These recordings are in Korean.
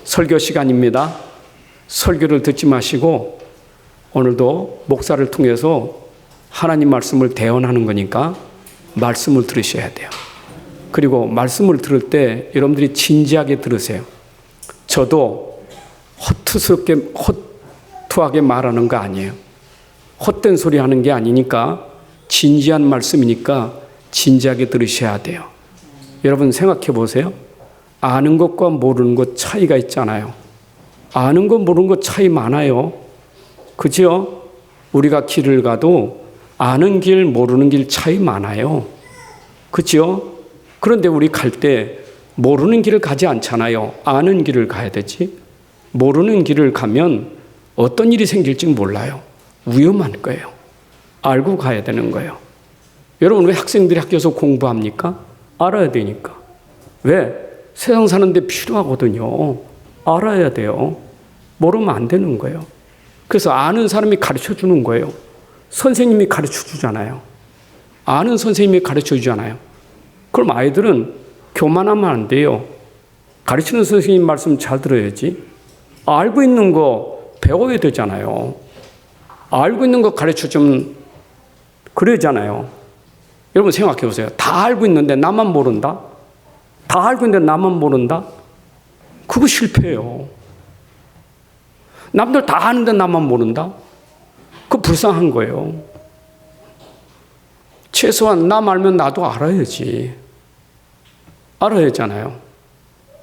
설교 시간입니다. 설교를 듣지 마시고 오늘도 목사를 통해서 하나님 말씀을 대언하는 거니까 말씀을 들으셔야 돼요. 그리고 말씀을 들을 때 여러분들이 진지하게 들으세요. 저도 허투하게 말하는 거 아니에요. 헛된 소리 하는 게 아니니까 진지한 말씀이니까 진지하게 들으셔야 돼요. 여러분 생각해 보세요. 아는 것과 모르는 것 차이가 있잖아요. 아는 것 모르는 것 차이 많아요. 그죠? 우리가 길을 가도 아는 길 모르는 길 차이 많아요. 그죠? 그런데 우리 갈 때 모르는 길을 가지 않잖아요. 아는 길을 가야 되지. 모르는 길을 가면 어떤 일이 생길지 몰라요. 위험한 거예요. 알고 가야 되는 거예요. 여러분 왜 학생들이 학교에서 공부합니까? 알아야 되니까. 왜? 세상 사는데 필요하거든요. 알아야 돼요. 모르면 안 되는 거예요. 그래서 아는 사람이 가르쳐 주는 거예요. 선생님이 가르쳐 주잖아요. 아는 선생님이 가르쳐 주잖아요. 그럼 아이들은 교만하면 안 돼요. 가르치는 선생님 말씀 잘 들어야지. 알고 있는 거 배워야 되잖아요. 알고 있는 거 가르쳐 주면 그러잖아요. 여러분 생각해 보세요. 다 알고 있는데 나만 모른다? 다 알고 있는데 나만 모른다? 그거 실패예요. 남들 다 아는데 나만 모른다? 그거 불쌍한 거예요. 최소한 남 알면 나도 알아야지. 알아야 하잖아요.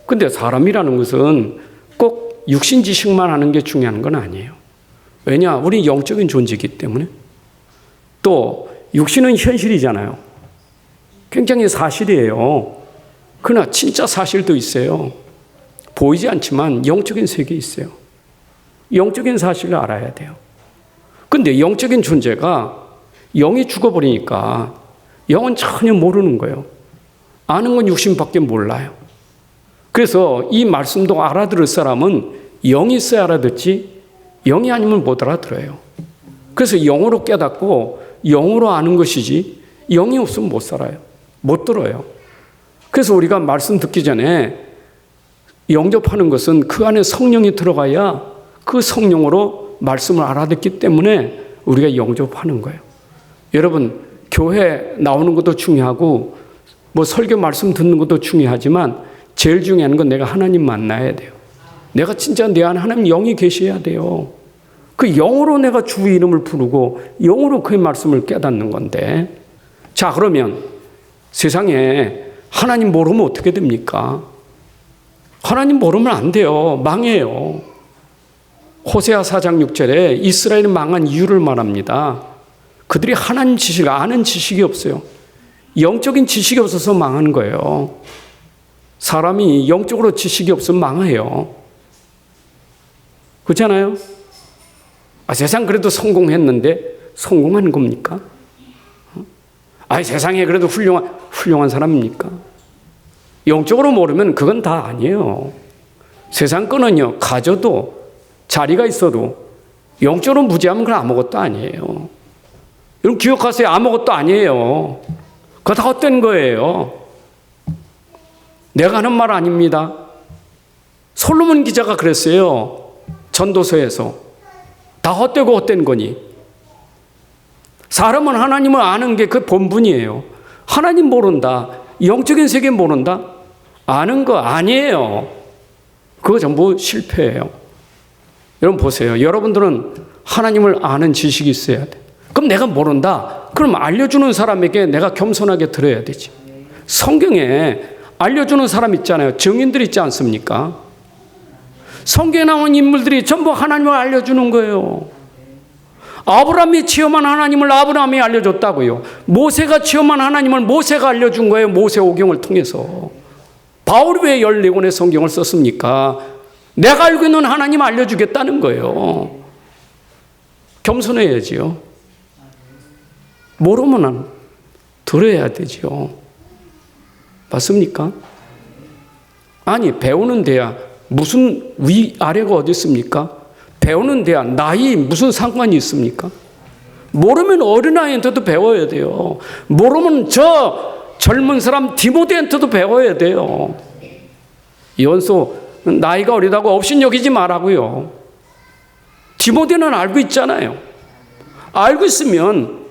근데 사람이라는 것은 꼭 육신 지식만 하는 게 중요한 건 아니에요. 왜냐? 우리 영적인 존재이기 때문에. 또 육신은 현실이잖아요. 굉장히 사실이에요. 그러나 진짜 사실도 있어요. 보이지 않지만 영적인 세계에 있어요. 영적인 사실을 알아야 돼요. 근데 영적인 존재가 영이 죽어버리니까 영은 전혀 모르는 거예요. 아는 건 육신밖에 몰라요. 그래서 이 말씀도 알아들을 사람은 영이 있어야 알아듣지 영이 아니면 못 알아들어요. 그래서 영으로 깨닫고 영으로 아는 것이지 영이 없으면 못 살아요. 못 들어요. 그래서 우리가 말씀 듣기 전에 영접하는 것은 그 안에 성령이 들어가야 그 성령으로 말씀을 알아듣기 때문에 우리가 영접하는 거예요. 여러분 교회 나오는 것도 중요하고 뭐 설교 말씀 듣는 것도 중요하지만 제일 중요한 건 내가 하나님 만나야 돼요. 내가 진짜 내 안에 하나님 영이 계셔야 돼요. 그 영으로 내가 주의 이름을 부르고 영으로 그의 말씀을 깨닫는 건데, 자 그러면 세상에 하나님 모르면 어떻게 됩니까? 하나님 모르면 안 돼요. 망해요. 호세아 4장 6절에 이스라엘이 망한 이유를 말합니다. 그들이 하나님 지식을 아는 지식이 없어요. 영적인 지식이 없어서 망하는 거예요. 사람이 영적으로 지식이 없으면 망해요. 그렇잖아요? 세상 그래도 성공했는데 성공한 겁니까? 세상에 그래도 훌륭한 사람입니까? 영적으로 모르면 그건 다 아니에요. 세상 거는요, 가져도 자리가 있어도 영적으로 무지하면 그건 아무것도 아니에요. 여러분 기억하세요. 아무것도 아니에요. 그거 다 헛된 거예요. 내가 하는 말 아닙니다. 솔로몬 기자가 그랬어요. 전도서에서. 다 헛되고 헛된 거니. 사람은 하나님을 아는 게 그 본분이에요. 하나님 모른다. 영적인 세계 모른다. 아는 거 아니에요. 그거 전부 실패예요. 여러분 보세요. 여러분들은 하나님을 아는 지식이 있어야 돼. 그럼 내가 모른다. 그럼 알려주는 사람에게 내가 겸손하게 들어야 되지. 성경에 알려주는 사람 있잖아요. 증인들 있지 않습니까? 성경에 나온 인물들이 전부 하나님을 알려주는 거예요. 아브라함이 체험한 하나님을 아브라함이 알려줬다고요. 모세가 체험한 하나님을 모세가 알려준 거예요. 모세오경을 통해서. 바울이 왜 14권의 성경을 썼습니까? 내가 알고 있는 하나님 알려주겠다는 거예요. 겸손해야지요. 모르면 들어야 되죠. 맞습니까? 아니 배우는 데야 무슨 위아래가 어디 있습니까? 배우는 데야 나이 무슨 상관이 있습니까? 모르면 어린아이한테도 배워야 돼요. 모르면 저 젊은 사람 디모데한테도 배워야 돼요. 이원소 나이가 어리다고 업신여기지 말라고요. 디모데는 알고 있잖아요. 알고 있으면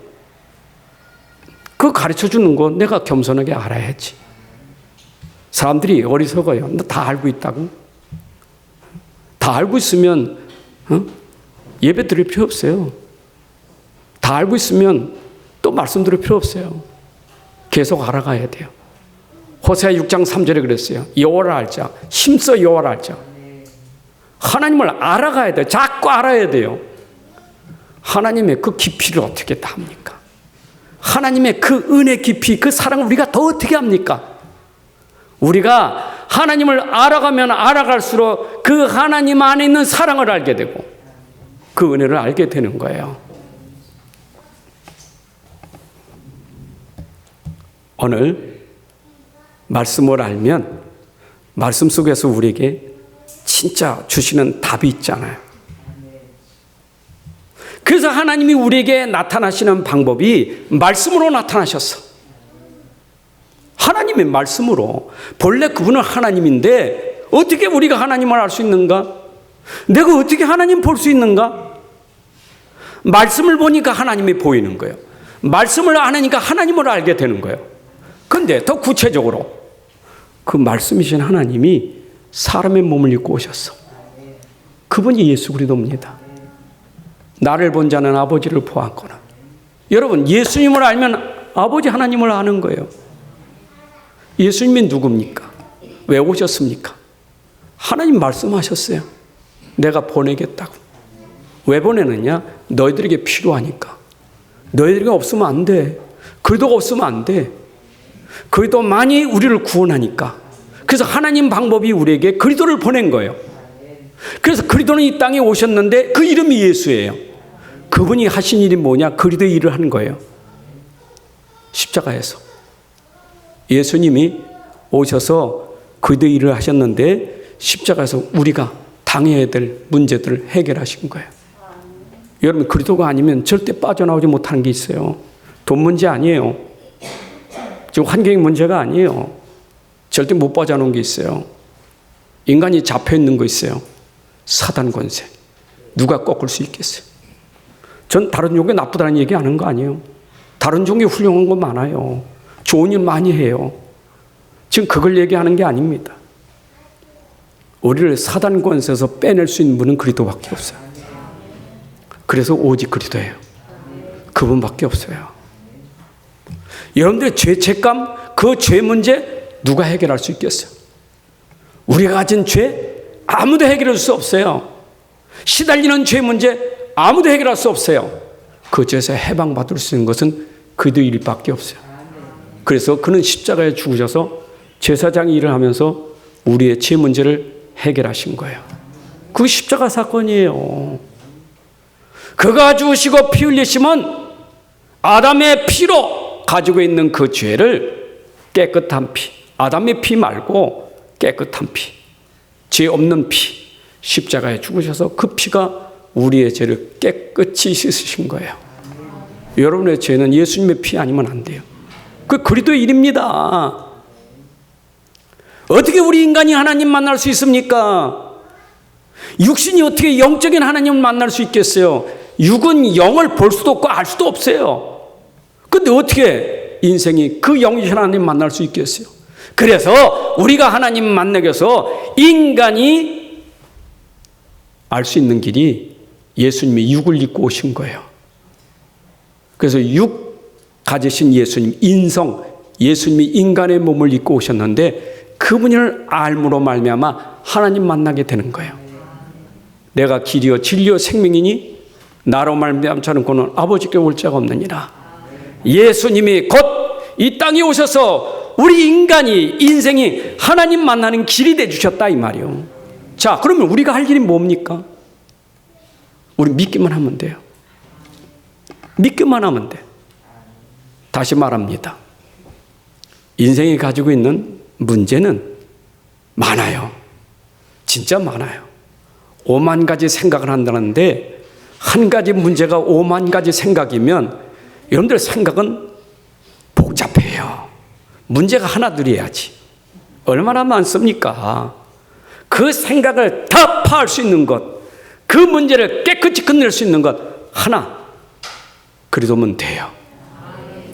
그거 가르쳐주는 거 내가 겸손하게 알아야지. 사람들이 어리석어요. 너 다 알고 있다고? 다 알고 있으면 예배 드릴 필요 없어요. 다 알고 있으면 또 말씀 드릴 필요 없어요. 계속 알아가야 돼요. 호세아 6장 3절에 그랬어요. 여호와를 알자. 힘써 여호와를 알자. 하나님을 알아가야 돼요. 자꾸 알아야 돼요. 하나님의 그 깊이를 어떻게 다 합니까? 하나님의 그 은혜 깊이, 그 사랑을 우리가 더 어떻게 합니까? 우리가 하나님을 알아가면 알아갈수록 그 하나님 안에 있는 사랑을 알게 되고 그 은혜를 알게 되는 거예요. 오늘 말씀을 알면 말씀 속에서 우리에게 진짜 주시는 답이 있잖아요. 그래서 하나님이 우리에게 나타나시는 방법이 말씀으로 나타나셨어. 하나님의 말씀으로. 본래 그분은 하나님인데 어떻게 우리가 하나님을 알 수 있는가? 내가 어떻게 하나님 볼 수 있는가? 말씀을 보니까 하나님이 보이는 거예요. 말씀을 안 하니까 하나님을 알게 되는 거예요. 그런데 더 구체적으로 그 말씀이신 하나님이 사람의 몸을 입고 오셨어. 그분이 예수 그리스도입니다. 나를 본 자는 아버지를 보았거나. 여러분, 예수님을 알면 아버지 하나님을 아는 거예요. 예수님이 누굽니까? 왜 오셨습니까? 하나님 말씀하셨어요. 내가 보내겠다고. 왜 보내느냐? 너희들에게 필요하니까. 너희들에게 없으면 안 돼. 그리스도가 없으면 안 돼. 그리스도만이 우리를 구원하니까. 그래서 하나님 방법이 우리에게 그리스도를 보낸 거예요. 그래서 그리스도는 이 땅에 오셨는데 그 이름이 예수예요. 그분이 하신 일이 뭐냐? 그리스도의 일을 한 거예요. 십자가에서. 예수님이 오셔서 그리스도의 일을 하셨는데 십자가에서 우리가 당해야 될 문제들을 해결하신 거예요. 여러분, 그리스도가 아니면 절대 빠져나오지 못하는 게 있어요. 돈 문제 아니에요. 지금 환경의 문제가 아니에요. 절대 못 빠져나온 게 있어요. 인간이 잡혀있는 거 있어요. 사단 권세. 누가 꺾을 수 있겠어요? 전 다른 종교 나쁘다는 얘기 하는 거 아니에요. 다른 종교 훌륭한 거 많아요. 좋은 일 많이 해요. 지금 그걸 얘기하는 게 아닙니다. 우리를 사단 권세에서 빼낼 수 있는 분은 그리스도밖에 없어요. 그래서 오직 그리스도예요. 그분밖에 없어요. 여러분들의 죄책감, 그 죄 문제 누가 해결할 수 있겠어요? 우리가 가진 죄 아무도 해결할 수 없어요. 시달리는 죄 문제 아무도 해결할 수 없어요. 그 죄에서 해방받을 수 있는 것은 그리스도 일밖에 없어요. 그래서 그는 십자가에 죽으셔서 제사장 일을 하면서 우리의 죄 문제를 해결하신 거예요. 그 십자가 사건이에요. 그가 죽으시고 피 흘리심은 아담의 피로 가지고 있는 그 죄를 깨끗한 피, 아담의 피 말고 깨끗한 피, 죄 없는 피, 십자가에 죽으셔서 그 피가 우리의 죄를 깨끗이 씻으신 거예요. 여러분의 죄는 예수님의 피 아니면 안 돼요. 그 그리스도의 일입니다. 어떻게 우리 인간이 하나님 만날 수 있습니까? 육신이 어떻게 영적인 하나님을 만날 수 있겠어요? 육은 영을 볼 수도 없고 알 수도 없어요. 근데 어떻게 인생이 그 영이신 하나님 만날 수 있겠어요? 그래서 우리가 하나님 만나기 위해서 인간이 알 수 있는 길이 예수님이 육을 입고 오신 거예요. 그래서 육 가지신 예수님, 인성, 예수님이 인간의 몸을 입고 오셨는데 그분을 알므로 말미암아 하나님 만나게 되는 거예요. 내가 길이요 진리요 생명이니 나로 말미암아 저는 그는 아버지께 올 자가 없느니라. 예수님이 곧 이 땅에 오셔서 우리 인간이 인생이 하나님 만나는 길이 되주셨다 이 말이요. 자, 그러면 우리가 할 일이 뭡니까? 우리 믿기만 하면 돼요. 믿기만 하면 돼. 다시 말합니다. 인생이 가지고 있는 문제는 많아요. 진짜 많아요. 5만 가지 생각을 한다는데 한 가지 문제가 5만 가지 생각이면 여러분들 생각은 복잡해요. 문제가 하나 둘이야지. 얼마나 많습니까? 그 생각을 다 파할 수 있는 것, 그 문제를 깨끗이 끝낼 수 있는 것 하나, 그리스도면 돼요.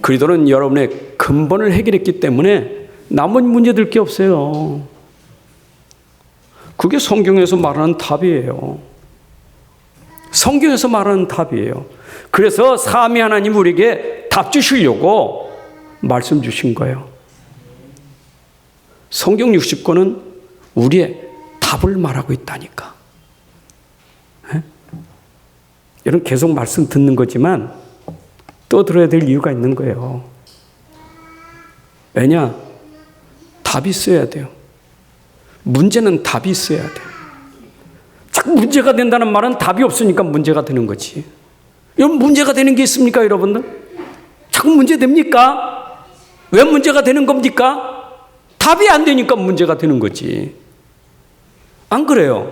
그리스도는 여러분의 근본을 해결했기 때문에 남은 문제들 게 없어요. 그게 성경에서 말하는 답이에요. 성경에서 말하는 답이에요. 그래서 삼위 하나님 우리에게 답 주시려고 말씀 주신 거예요. 성경 60권은 우리의 답을 말하고 있다니까. 여러분 계속 말씀 듣는 거지만 또 들어야 될 이유가 있는 거예요. 왜냐? 답이 있어야 돼요. 문제는 답이 있어야 돼요. 자꾸 문제가 된다는 말은 답이 없으니까 문제가 되는 거지. 여러분 문제가 되는 게 있습니까, 여러분들? 자꾸 문제 됩니까? 왜 문제가 되는 겁니까? 답이 안 되니까 문제가 되는 거지. 안 그래요?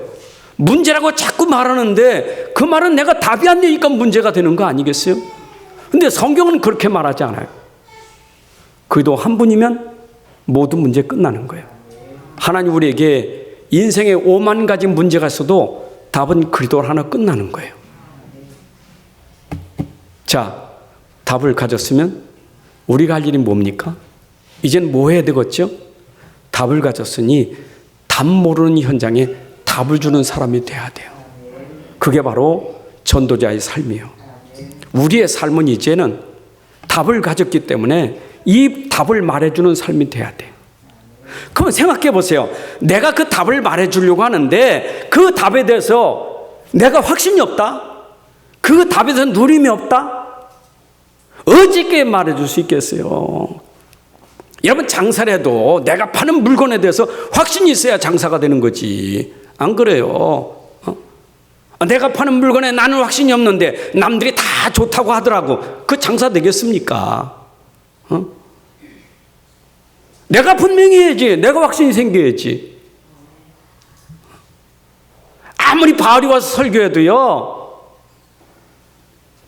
문제라고 자꾸 말하는데 그 말은 내가 답이 안 되니까 문제가 되는 거 아니겠어요? 근데 성경은 그렇게 말하지 않아요. 그래도 한 분이면 모든 문제 끝나는 거예요. 하나님 우리에게 인생에 5만 가지 문제가 있어도 답은 그리스도 하나 끝나는 거예요. 자, 답을 가졌으면 우리가 할 일이 뭡니까? 이젠 뭐 해야 되겠죠? 답을 가졌으니 답 모르는 현장에 답을 주는 사람이 돼야 돼요. 그게 바로 전도자의 삶이에요. 우리의 삶은 이제는 답을 가졌기 때문에 이 답을 말해주는 삶이 돼야 돼요. 그럼 생각해 보세요. 내가 그 답을 말해주려고 하는데 그 답에 대해서 내가 확신이 없다? 그 답에 대해서 누림이 없다? 어떻게 말해줄 수 있겠어요? 여러분 장사를 해도 내가 파는 물건에 대해서 확신이 있어야 장사가 되는 거지. 안 그래요? 내가 파는 물건에 나는 확신이 없는데 남들이 다 좋다고 하더라고. 그 장사 되겠습니까? 내가 분명히 해야지. 내가 확신이 생겨야지. 아무리 바울이 와서 설교해도요.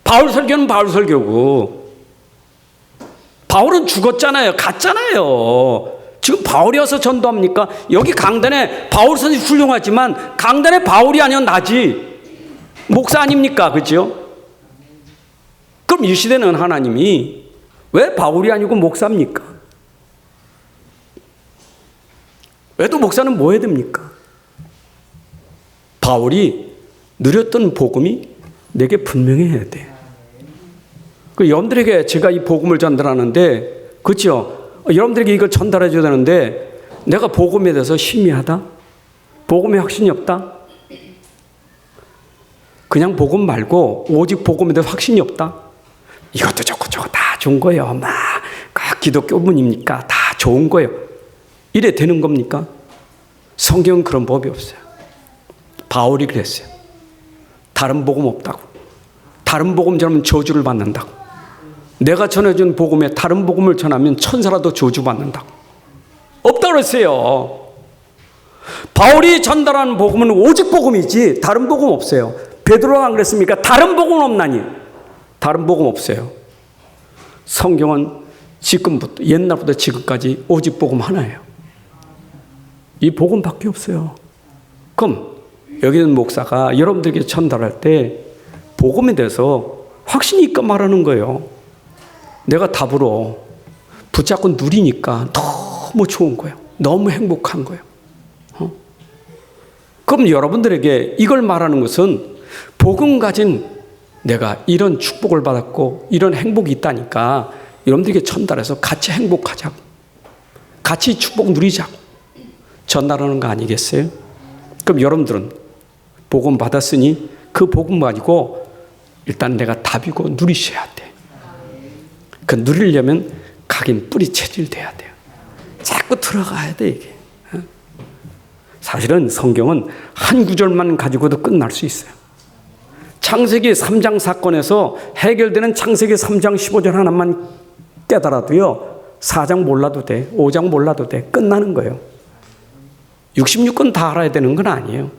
바울 설교는 바울 설교고 바울은 죽었잖아요. 갔잖아요. 지금 바울이 와서 전도합니까? 여기 강단에 바울 선생님 훌륭하지만 강단에 바울이 아니면 나지. 목사 아닙니까? 그죠? 그럼 이 시대는 하나님이 왜 바울이 아니고 목사입니까? 왜 또 목사는 뭐 해야 됩니까? 바울이 누렸던 복음이 내게 분명히 해야 돼. 그 여러분들에게 제가 이 복음을 전달하는데, 그렇죠? 여러분들에게 이걸 전달해 줘야 되는데 내가 복음에 대해서 희미하다? 복음에 확신이 없다? 그냥 복음 말고 오직 복음에 대해서 확신이 없다? 이것도 좋고 저거 다 좋은 거예요. 막 기독교문이니까 다 좋은 거예요. 이래 되는 겁니까? 성경은 그런 법이 없어요. 바울이 그랬어요. 다른 복음 없다고. 다른 복음 전하면 저주를 받는다고. 내가 전해준 복음에 다른 복음을 전하면 천사라도 저주받는다고. 없다고 그랬어요. 바울이 전달하는 복음은 오직 복음이지 다른 복음 없어요. 베드로가 안 그랬습니까? 다른 복음 없나니. 다른 복음 없어요. 성경은 지금부터 옛날부터 지금까지 오직 복음 하나예요. 이 복음밖에 없어요. 그럼 여기 있는 목사가 여러분들에게 전달할 때 복음에 대해서 확신이 있게 말하는 거예요. 내가 답으로 붙잡고 누리니까 너무 좋은 거예요. 너무 행복한 거예요. 그럼 여러분들에게 이걸 말하는 것은 복음 가진 내가 이런 축복을 받았고 이런 행복이 있다니까 여러분들에게 전달해서 같이 행복하자고, 같이 축복 누리자고 전달하는 거 아니겠어요? 그럼 여러분들은 복음 받았으니 그 복음 가지고 일단 내가 답이고 누리셔야 돼. 그 누리려면 각인 뿌리 체질돼야 돼요. 자꾸 들어가야 돼 이게. 사실은 성경은 한 구절만 가지고도 끝날 수 있어요. 창세기 3장 사건에서 해결되는 창세기 3장 15절 하나만 깨달아도요. 4장 몰라도 돼. 5장 몰라도 돼. 끝나는 거예요. 66권 다 알아야 되는 건 아니에요.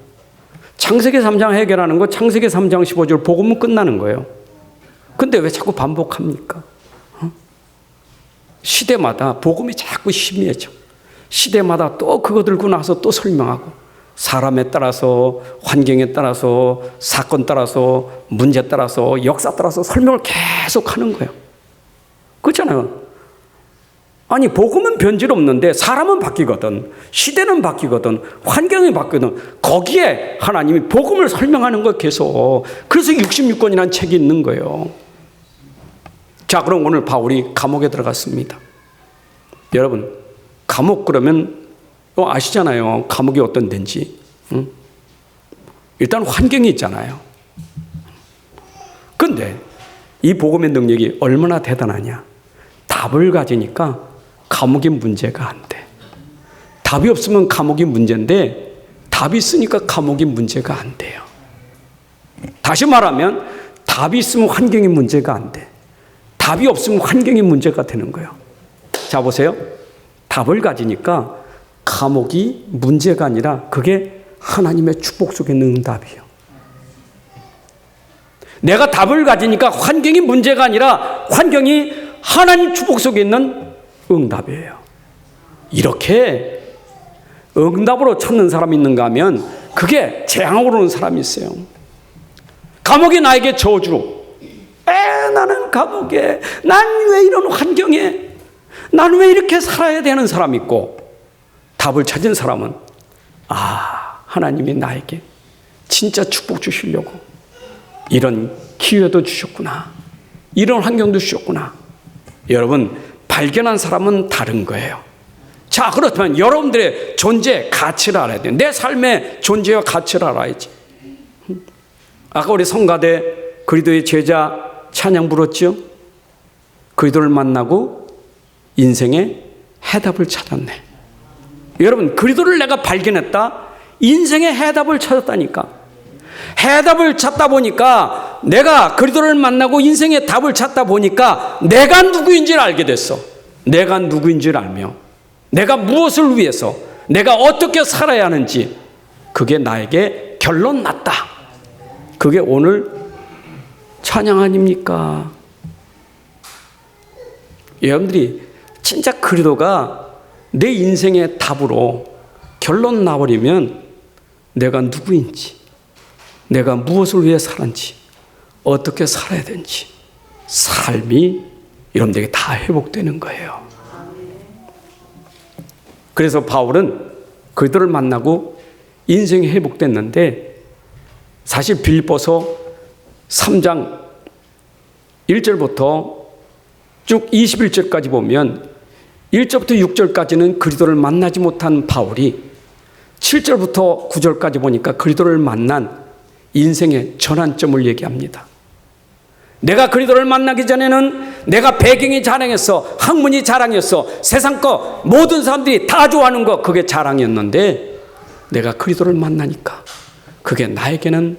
창세기 3장 해결하는 거 창세기 3장 15절 복음은 끝나는 거예요. 근데 왜 자꾸 반복합니까? 시대마다 복음이 자꾸 희미해져. 시대마다 또 그거 들고 나서 또 설명하고 사람에 따라서, 환경에 따라서, 사건 따라서, 문제 따라서, 역사 따라서 설명을 계속 하는 거예요. 그렇잖아요. 아니, 복음은 변질 없는데 사람은 바뀌거든, 시대는 바뀌거든, 환경이 바뀌거든. 거기에 하나님이 복음을 설명하는 거 계속. 그래서 66권이라는 책이 있는 거예요. 자, 그럼 오늘 바울이 감옥에 들어갔습니다. 여러분, 감옥 그러면 아시잖아요. 감옥이 어떤 데인지. 응? 일단 환경이 있잖아요. 근데 이 복음의 능력이 얼마나 대단하냐. 답을 가지니까 감옥이 문제가 안 돼. 답이 없으면 감옥이 문제인데 답이 있으니까 감옥이 문제가 안 돼요. 다시 말하면 답이 있으면 환경이 문제가 안 돼. 답이 없으면 환경이 문제가 되는 거예요. 자, 보세요. 답을 가지니까 감옥이 문제가 아니라 그게 하나님의 축복 속에 있는 응답이에요. 내가 답을 가지니까 환경이 문제가 아니라 환경이 하나님 축복 속에 있는 응답이에요. 이렇게 응답으로 찾는 사람이 있는가 하면 그게 재앙으로 오는 사람이 있어요. 감옥이 나에게 저주로, 나는 감옥에, 난 왜 이런 환경에, 난 왜 이렇게 살아야 되는 사람이 있고, 답을 찾은 사람은 하나님이 나에게 진짜 축복 주시려고 이런 기회도 주셨구나, 이런 환경도 주셨구나. 여러분, 발견한 사람은 다른 거예요. 자, 그렇다면 여러분들의 존재 가치를 알아야 돼요. 내 삶의 존재와 가치를 알아야지. 아까 우리 성가대 그리스도의 제자 찬양 불렀죠. 그리스도를 만나고 인생의 해답을 찾았네. 여러분, 그리스도를 내가 발견했다, 인생의 해답을 찾았다니까. 해답을 찾다 보니까, 내가 그리스도를 만나고 인생의 답을 찾다 보니까 내가 누구인지를 알게 됐어. 내가 누구인지를 알며 내가 무엇을 위해서, 내가 어떻게 살아야 하는지, 그게 나에게 결론 났다. 그게 오늘 찬양 아닙니까? 여러분들이 진짜 그리스도가 내 인생의 답으로 결론 나버리면 내가 누구인지, 내가 무엇을 위해 살았는지, 어떻게 살아야 되는지, 삶이 여러분들에게 다 회복되는 거예요. 그래서 바울은 그들을 만나고 인생이 회복됐는데, 사실 빌립보서 3장 1절부터 쭉 21절까지 보면 1절부터 6절까지는 그리스도를 만나지 못한 바울이 7절부터 9절까지 보니까 그리스도를 만난 인생의 전환점을 얘기합니다. 내가 그리스도를 만나기 전에는 내가 배경이 자랑했어, 학문이 자랑이었어, 세상 거 모든 사람들이 다 좋아하는 거 그게 자랑이었는데, 내가 그리스도를 만나니까 그게 나에게는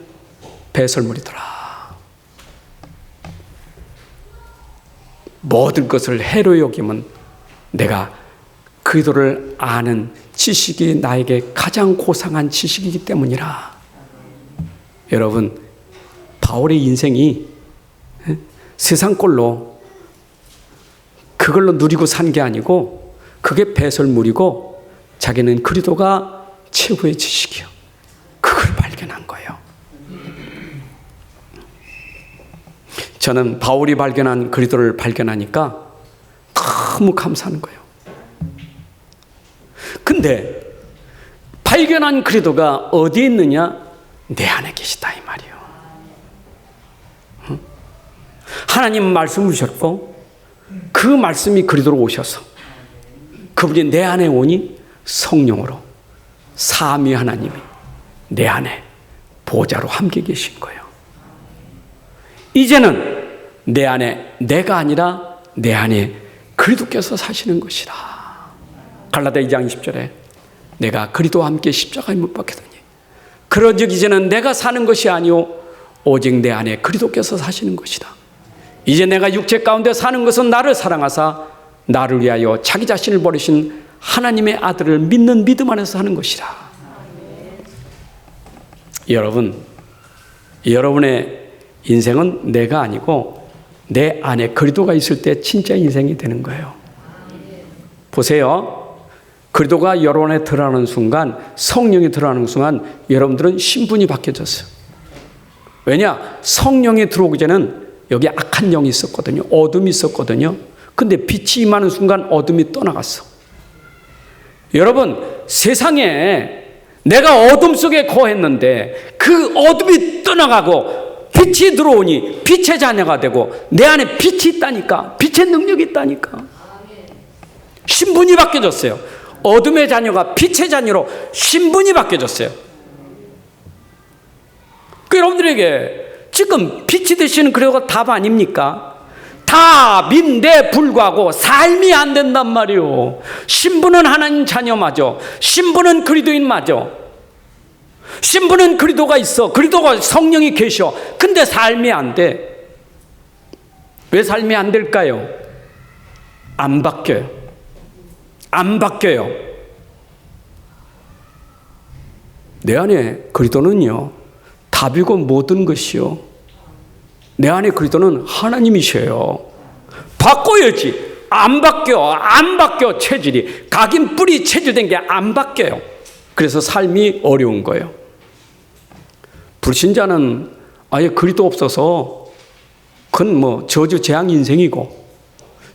배설물이더라. 모든 것을 해로 여기면 내가 그리스도를 아는 지식이 나에게 가장 고상한 지식이기 때문이라. 여러분, 바울의 인생이 세상 꼴로 그걸로 누리고 산 게 아니고 그게 배설물이고, 자기는 그리스도가 최고의 지식이요, 그걸 발견한 거예요. 저는 바울이 발견한 그리스도를 발견하니까 너무 감사한 거예요. 근데 발견한 그리스도가 어디에 있느냐? 내 안에 계시다, 이 말이에요. 하나님 말씀을 주셨고 그 말씀이 그리스도로 오셔서 그분이 내 안에 오니 성령으로 삼위 하나님이 내 안에 보좌로 함께 계신 거예요. 이제는 내 안에 내가 아니라 내 안에 그리스도께서 사시는 것이라. 갈라디아 2장 20절에 내가 그리스도와 함께 십자가에 못 박히더니 그런즉 이제는 내가 사는 것이 아니오 오직 내 안에 그리스도께서 사시는 것이다. 이제 내가 육체 가운데 사는 것은 나를 사랑하사 나를 위하여 자기 자신을 버리신 하나님의 아들을 믿는 믿음 안에서 사는 것이라. 여러분, 여러분의 인생은 내가 아니고 내 안에 그리스도가 있을 때 진짜 인생이 되는 거예요. 보세요. 그리스도가 여러분 안에 들어가는 순간, 성령이 들어가는 순간 여러분들은 신분이 바뀌어졌어요. 왜냐? 성령이 들어오기 전에는 여기 악한 영이 있었거든요. 어둠이 있었거든요. 근데 빛이 임하는 순간 어둠이 떠나갔어. 여러분, 세상에 내가 어둠 속에 거했는데 그 어둠이 떠나가고 빛이 들어오니 빛의 자녀가 되고 내 안에 빛이 있다니까. 빛의 능력이 있다니까. 신분이 바뀌어졌어요. 어둠의 자녀가 빛의 자녀로 신분이 바뀌어졌어요. 그 여러분들에게 지금 빛이 되시는 그리고 답 아닙니까? 답인데 불구하고 삶이 안 된단 말이에요. 신분은 하나님 자녀 맞아. 신분은 그리스도인 맞아. 신분은 그리스도가 있어. 그리스도가 성령이 계셔. 근데 삶이 안 돼. 왜 삶이 안 될까요? 안 바뀌어요. 안 바뀌어요. 내 안에 그리스도는요, 답이고 모든 것이요. 내 안에 그리스도는 하나님이셔요. 바꿔야지. 안 바뀌어 체질이. 각인 뿌리 체질된 게 안 바뀌어요. 그래서 삶이 어려운 거예요. 불신자는 아예 그리스도 없어서 그건 저주 재앙 인생이고,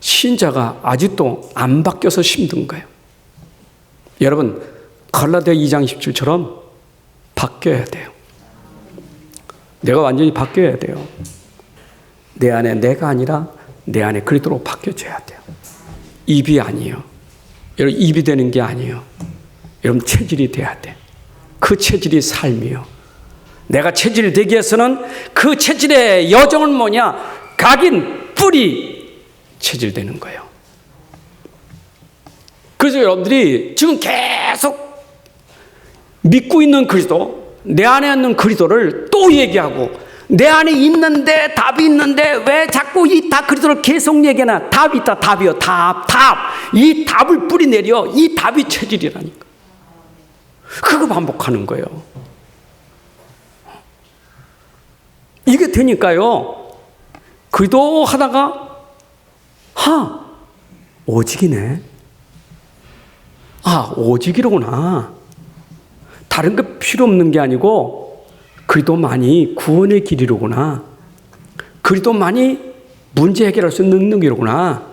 신자가 아직도 안 바뀌어서 힘든 거예요. 여러분, 갈라디아 2장 17처럼 바뀌어야 돼요. 내가 완전히 바뀌어야 돼요. 내 안에 내가 아니라 내 안에 그리스도로 바뀌어져야 돼요. 입이 아니에요. 여러분, 입이 되는 게 아니에요. 여러분, 체질이 돼야 돼. 그 체질이 삶이에요. 내가 체질이 되기 위해서는 그 체질의 여정은 뭐냐? 각인 뿌리 체질되는 거예요. 그래서 여러분들이 지금 계속 믿고 있는 그리스도, 내 안에 있는 그리스도를 또 얘기하고, 내 안에 있는데 답이 있는데 왜 자꾸 이 그리스도를 계속 얘기하나? 답이 있다. 답이요. 답. 이 답을 뿌리내려. 이 답이 체질이라니까. 그거 반복하는 거예요. 이게 되니까요, 그리스도 하다가 오직이네. 오직이로구나. 다른 거 필요 없는 게 아니고 그리스도만이 구원의 길이로구나. 그리스도만이 문제 해결할 수 있는 능력이로구나.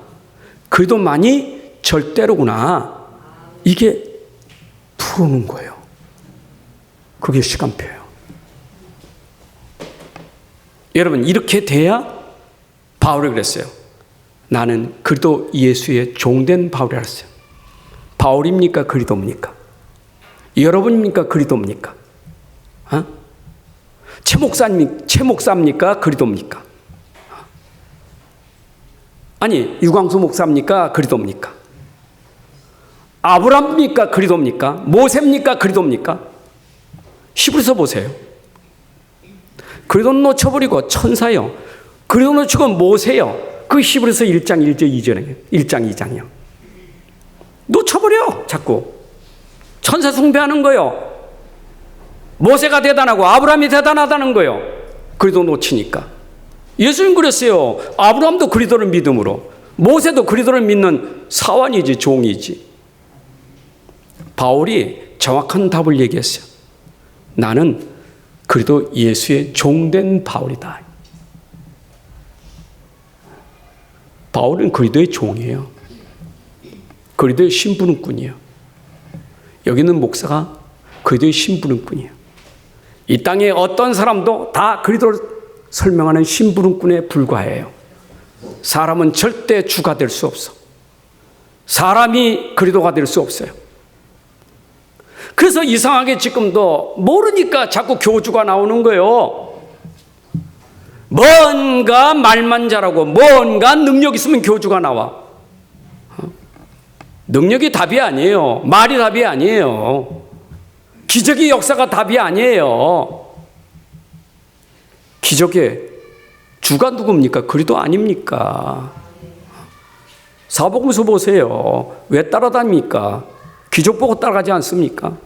그리스도만이 절대로구나. 이게 들어오는 거예요. 그게 시간표예요. 여러분, 이렇게 돼야 바울이 그랬어요. 나는 그리스도 예수의 종된 바울이라 했어요. 바울입니까? 그리스도입니까? 여러분입니까? 그리스도입니까? 최 목사입니까? 그리스도입니까? 아니, 유광수 목사입니까? 그리스도입니까? 아브라함입니까? 그리스도입니까? 모세입니까? 그리스도입니까? 히브리서 보세요. 그리스도는 놓쳐버리고 천사요. 그리스도 놓치고 모세요. 그 히브리서 1장 1절 1장 2장이요. 놓쳐버려 자꾸. 천사 숭배하는 거요. 모세가 대단하고 아브라함이 대단하다는 거요. 그리스도 놓치니까. 예수님 그랬어요. 아브라함도 그리스도를 믿음으로, 모세도 그리스도를 믿는 사환이지, 종이지. 바울이 정확한 답을 얘기했어요. 나는 그리스도 예수의 종된 바울이다. 바울은 그리스도의 종이에요. 그리스도의 심부름꾼이에요. 여기 있는 목사가 그리스도의 심부름꾼이에요. 이 땅에 어떤 사람도 다 그리스도를 설명하는 심부름꾼에 불과해요. 사람은 절대 주가 될 수 없어. 사람이 그리스도가 될 수 없어요. 그래서 이상하게 지금도 모르니까 자꾸 교주가 나오는 거예요. 뭔가 말만 잘하고 뭔가 능력 있으면 교주가 나와. 능력이 답이 아니에요. 말이 답이 아니에요. 기적의 역사가 답이 아니에요. 기적의 주가 누굽니까? 그리스도 아닙니까? 사복음서 보세요. 왜 따라다닙니까? 기적 보고 따라가지 않습니까?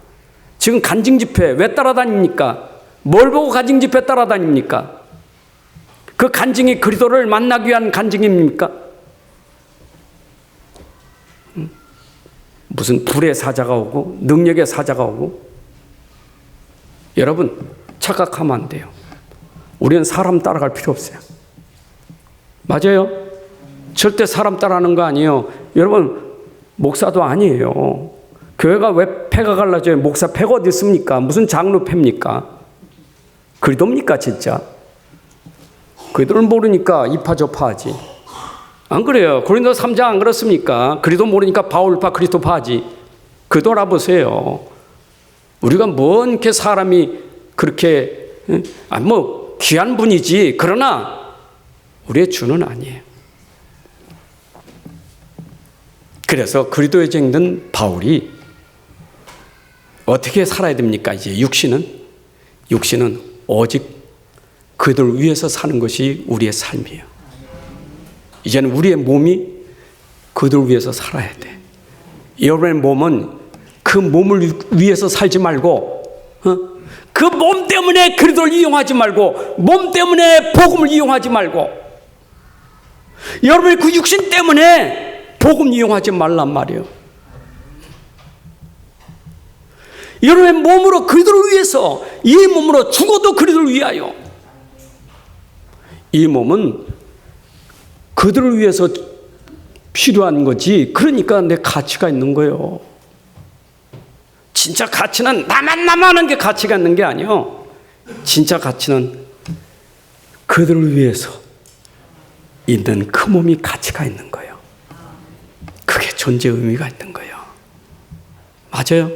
지금 간증 집회 왜 따라다닙니까? 뭘 보고 간증 집회 따라다닙니까? 그 간증이 그리스도를 만나기 위한 간증입니까? 무슨 불의 사자가 오고 능력의 사자가 오고. 여러분 착각하면 안 돼요. 우리는 사람 따라갈 필요 없어요. 맞아요? 절대 사람 따라하는 거 아니에요. 여러분 목사도 아니에요. 교회가 왜 패가 갈라져요? 목사 패가 어디 있습니까? 무슨 장로 패입니까? 그리도입니까 진짜? 그들은 모르니까 이파저파하지. 안 그래요? 고린도 3장 안 그렇습니까? 그리도 모르니까 바울파 그리스도파 하지. 그 돌아보세요. 우리가 뭔 이렇게 사람이 그렇게 뭐 귀한 분이지. 그러나 우리의 주는 아니에요. 그래서 그리스도에 있는 바울이 어떻게 살아야 됩니까? 이제 육신은 오직 그들 위해서 사는 것이 우리의 삶이에요. 이제는 우리의 몸이 그들 위해서 살아야 돼. 여러분의 몸은 그 몸을 위해서 살지 말고 그 몸 때문에 그리스도를 이용하지 말고 몸 때문에 복음을 이용하지 말고 여러분의 그 육신 때문에 복음 이용하지 말란 말이에요. 여러분의 몸으로 그리스도를 위해서 이 몸으로 죽어도 그리스도를 위하여 이 몸은 그들을 위해서 필요한 거지. 그러니까 내 가치가 있는 거예요. 진짜 가치는 나만 하는 게 가치가 있는 게 아니에요. 진짜 가치는 그들을 위해서 있는 그 몸이 가치가 있는 거예요. 그게 존재 의미가 있는 거예요. 맞아요?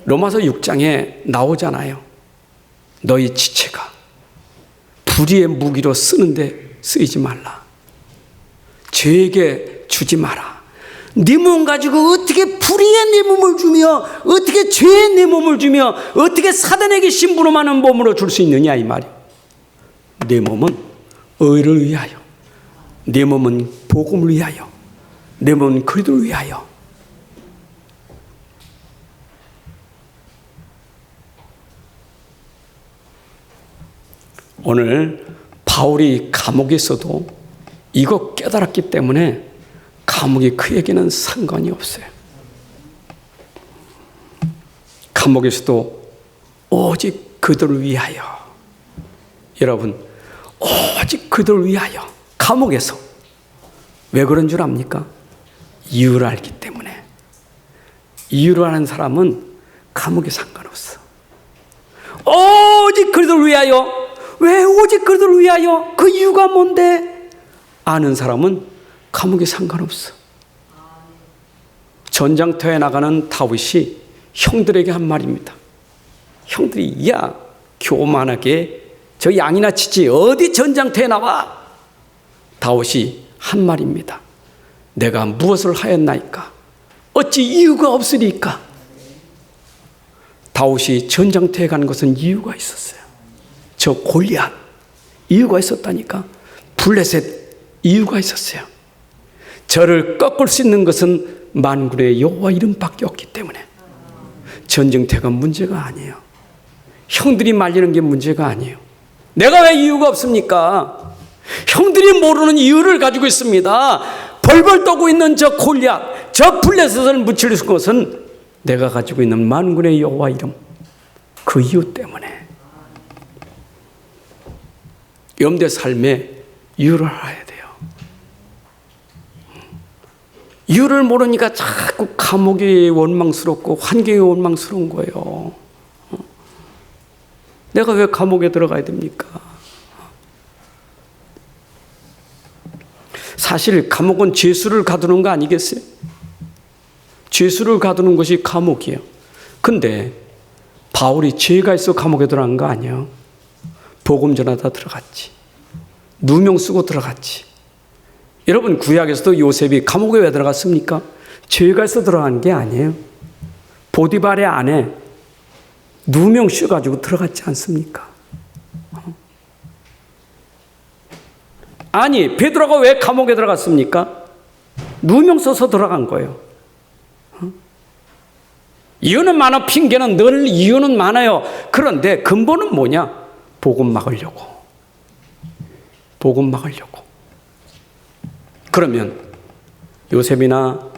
로마서 6장에 나오잖아요. 너희 지체가 불의의 무기로 쓰는데 쓰이지 말라. 죄에게 주지 마라. 네 몸 가지고 어떻게 불의의 네 몸을 주며 어떻게 죄의 네 몸을 주며 어떻게 사단에게 심부름하는 몸으로 줄 수 있느냐 이 말이에요. 네 몸은 의를 위하여, 네 몸은 복음을 위하여, 내 몸은 그리스도를 위하여. 오늘 바울이 감옥에 있어도 이거 깨달았기 때문에 감옥이 그에게는 상관이 없어요. 감옥에서도 오직 그들을 위하여. 여러분, 오직 그들을 위하여. 감옥에서. 왜 그런 줄 압니까? 이유를 알기 때문에. 이유를 아는 사람은 감옥에 상관없어. 오직 그들을 위하여. 왜 오직 그들을 위하여? 그 이유가 뭔데? 아는 사람은 감옥에 상관없어. 전장터에 나가는 다윗이 형들에게 한 말입니다. 형들이 야 교만하게 저 양이나 치지 어디 전장터에 나와? 다윗이 한 말입니다. 내가 무엇을 하였나이까? 어찌 이유가 없으리까? 다윗이 전장터에 간 것은 이유가 있었어요. 저 골리앗 이유가 있었다니까. 블레셋 이유가 있었어요. 저를 꺾을 수 있는 것은 만군의 여호와 이름밖에 없기 때문에 전쟁터가 문제가 아니에요. 형들이 말리는 게 문제가 아니에요. 내가 왜 이유가 없습니까? 형들이 모르는 이유를 가지고 있습니다. 벌벌 떠고 있는 저 골리앗, 저 블레셋을 무칠 것은 내가 가지고 있는 만군의 여호와 이름, 그 이유 때문에. 염대 삶에 이유를 알아야 돼요. 이유를 모르니까 자꾸 감옥이 원망스럽고 환경이 원망스러운 거예요. 내가 왜 감옥에 들어가야 됩니까? 사실 감옥은 죄수를 가두는 거 아니겠어요? 죄수를 가두는 것이 감옥이에요. 근데 바울이 죄가 있어 감옥에 들어간 거 아니에요. 복음 전하다 들어갔지. 누명 쓰고 들어갔지. 여러분 구약에서도 요셉이 감옥에 왜 들어갔습니까? 죄가 있어 들어간 게 아니에요. 보디발의 아내 누명 씌워가지고 들어갔지 않습니까? 아니 베드로가 왜 감옥에 들어갔습니까? 누명 써서 들어간 거예요. 이유는 많아. 핑계는 늘 이유는 많아요. 그런데 근본은 뭐냐? 복음 막으려고. 복음 막으려고. 그러면 요셉이나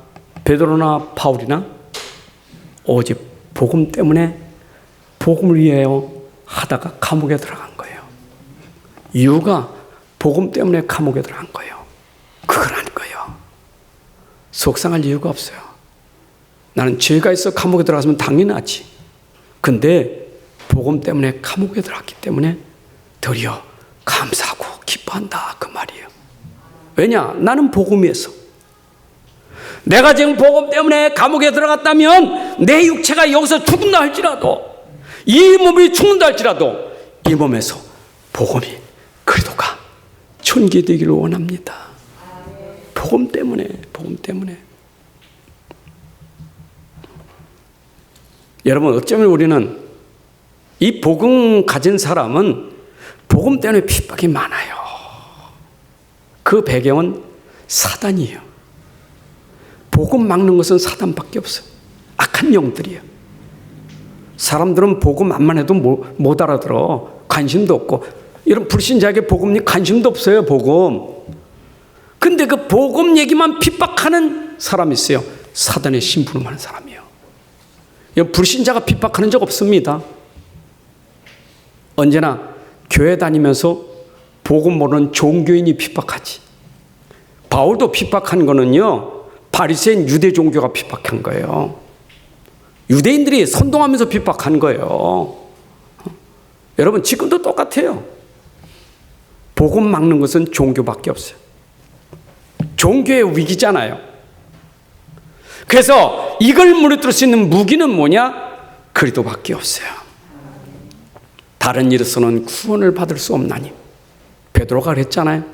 베드로나 바울이나 오직 복음 때문에 복음을 위하여 하다가 감옥에 들어간 거예요. 이유가 복음 때문에 감옥에 들어간 거예요. 그건 아닐 거예요. 속상할 이유가 없어요. 나는 죄가 있어 감옥에 들어갔으면 당연하지. 근데 복음 때문에 감옥에 들어갔기 때문에 도리어 감사하고 기뻐한다 그 말이에요. 왜냐? 나는 복음에서 내가 지금 복음 때문에 감옥에 들어갔다면 내 육체가 여기서 죽는다 할지라도 이 몸이 죽는다 할지라도 이 몸에서 복음이 그래도가 전개되기를 원합니다. 복음 때문에 여러분 어쩌면 우리는 이 복음 가진 사람은 복음 때문에 핍박이 많아요. 그 배경은 사단이에요. 복음 막는 것은 사단밖에 없어요. 악한 영들이에요. 사람들은 복음 암만 해도 못 알아들어. 관심도 없고. 이런 불신자에게 복음이 관심도 없어요. 복음. 근데 그 복음 얘기만 핍박하는 사람이 있어요. 사단의 심부름하는 사람이에요. 불신자가 핍박하는 적 없습니다. 언제나 교회 다니면서 복음 모르는 종교인이 핍박하지. 바울도 핍박한 거는요, 바리새인 유대 종교가 핍박한 거예요. 유대인들이 선동하면서 핍박한 거예요. 여러분 지금도 똑같아요. 복음 막는 것은 종교밖에 없어요. 종교의 위기잖아요. 그래서 이걸 무너뜨릴 수 있는 무기는 뭐냐? 그리스도밖에 없어요. 다른 일에서는 구원을 받을 수 없나니. 베드로가 그랬잖아요.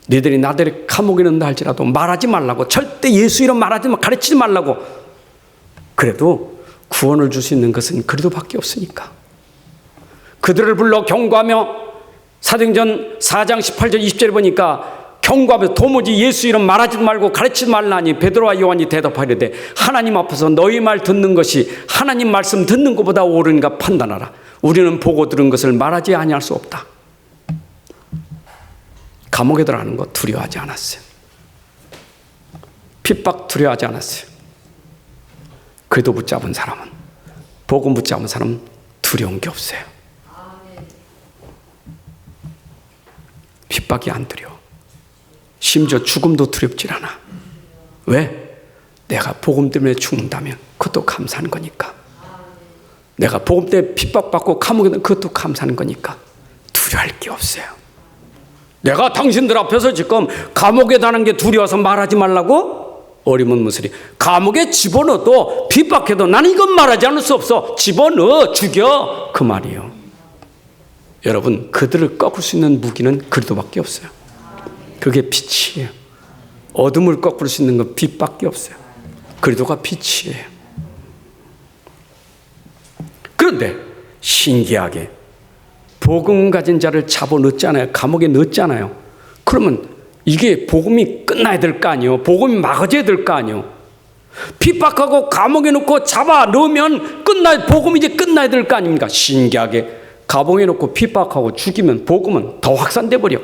너희들이 나들이 감옥에 넣는다 할지라도 말하지 말라고. 절대 예수 이름 말하지 마. 가르치지 말라고. 그래도 구원을 줄 수 있는 것은 그리스도밖에 없으니까. 그들을 불러 경고하며 사도행전 4장 18절 20절에 보니까 경고하며 도무지 예수 이름 말하지 말고 가르치지 말라니 베드로와 요한이 대답하려되 하나님 앞에서 너희 말 듣는 것이 하나님 말씀 듣는 것보다 옳은가 판단하라. 우리는 보고 들은 것을 말하지 아니할 수 없다. 감옥에 들어가는 거 두려워하지 않았어요. 핍박 두려워하지 않았어요. 그래도 붙잡은 사람은, 복음 붙잡은 사람은 두려운 게 없어요. 핍박이 안 두려워. 심지어 죽음도 두렵질 않아. 왜? 내가 복음 때문에 죽는다면 그것도 감사하는 거니까. 내가 복음 때문에 핍박받고 감옥에 있는 그것도 감사하는 거니까 두려워할 게 없어요. 내가 당신들 앞에서 지금 감옥에 다는 게 두려워서 말하지 말라고? 어리문무술이. 감옥에 집어넣어도 핍박해도 나는 이건 말하지 않을 수 없어. 집어넣어 죽여 그 말이에요. 여러분 그들을 꺾을 수 있는 무기는 그리스도밖에 없어요. 그게 빛이에요. 어둠을 꺾을 수 있는 건 빛밖에 없어요. 그리스도가 빛이에요. 그런데 신기하게 복음 가진 자를 잡아넣었잖아요. 감옥에 넣었잖아요. 그러면 이게 복음이 끝나야 될 거 아니에요. 복음이 막아져야 될 거 아니에요. 핍박하고 감옥에 넣고 잡아 넣으면 복음이 이제 끝나야 될 거 아닙니까? 신기하게 감옥에 넣고 핍박하고 죽이면 복음은 더 확산돼 버려.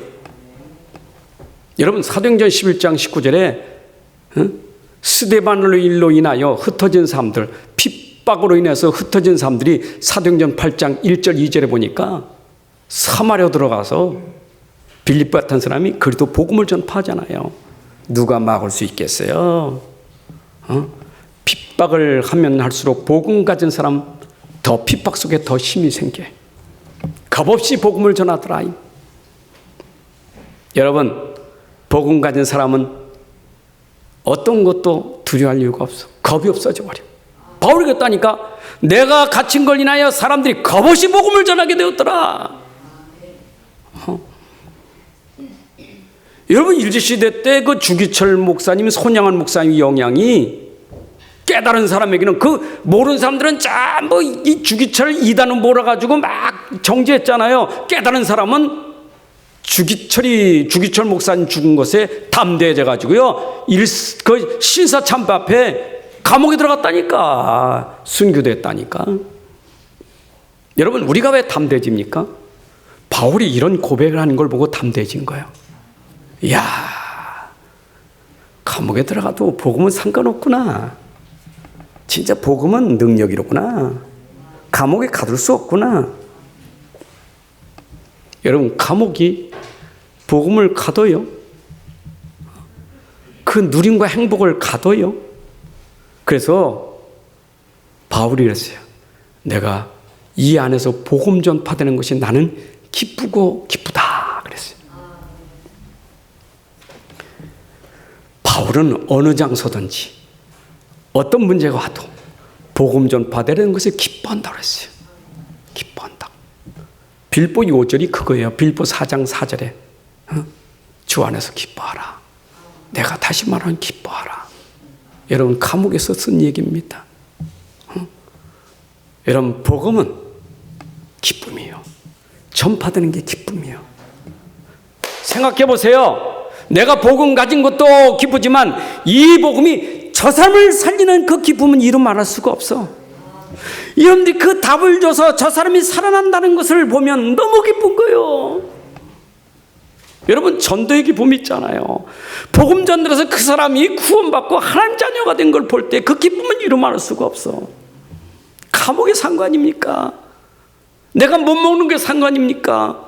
여러분 사도행전 11장 19절에 스데반으로 일로 인하여 흩어진 사람들, 핍박으로 인해서 흩어진 사람들이 사도행전 8장 1절 2절에 보니까 사마리아 들어가서 빌립보 같은 사람이 그리스도 복음을 전파하잖아요. 누가 막을 수 있겠어요? 핍박을 하면 할수록 복음 가진 사람 더 핍박 속에 더 힘이 생겨. 겁없이 복음을 전하더라. 여러분 복음 가진 사람은 어떤 것도 두려워할 이유가 없어. 겁이 없어져 버려. 바울이 그랬다니까. 내가 갇힌 걸 인하여 사람들이 겁없이 복음을 전하게 되었더라. 여러분 일제시대 때 그 주기철 목사님, 손양한 목사님 영향이 깨달은 사람에게는 그 모르는 사람들은 전부 이 주기철 이단은 몰아가지고 막 정죄했잖아요. 깨달은 사람은 주기철 목사님 죽은 것에 담대해져 가지고요. 그 신사 참배 앞에 감옥에 들어갔다니까. 순교됐다니까. 여러분 우리가 왜 담대해집니까? 바울이 이런 고백을 하는 걸 보고 담대해진 거예요. 이야, 감옥에 들어가도 복음은 상관없구나. 진짜 복음은 능력이로구나. 감옥에 가둘 수 없구나. 여러분, 감옥이 복음을 가둬요. 그 누림과 행복을 가둬요. 그래서 바울이 그랬어요. 내가 이 안에서 복음 전파되는 것이 나는 기쁘고 기쁘다 그랬어요. 바울은 어느 장소든지 어떤 문제가 와도 복음 전파되는 것을 기뻐한다고 그랬어요. 기뻐한다. 빌보 5절이 그거예요. 빌보 4장 4절에 주 안에서 기뻐하라. 내가 다시 말하면 기뻐하라. 여러분, 감옥에서 쓴 얘기입니다. 여러분, 복음은 기쁨이에요. 전파되는 게 기쁨이에요. 생각해 보세요. 내가 복음 가진 것도 기쁘지만 이 복음이 저 사람을 살리는 그 기쁨은 이루 말할 수가 없어. 여러분들이 그 답을 줘서 저 사람이 살아난다는 것을 보면 너무 기쁜 거예요. 여러분, 전도의 기쁨이 있잖아요. 복음 전달해서 그 사람이 구원받고 하나님 자녀가 된 걸 볼 때 그 기쁨은 이루 말할 수가 없어. 감옥의 상관입니까? 내가 못 먹는 게 상관입니까?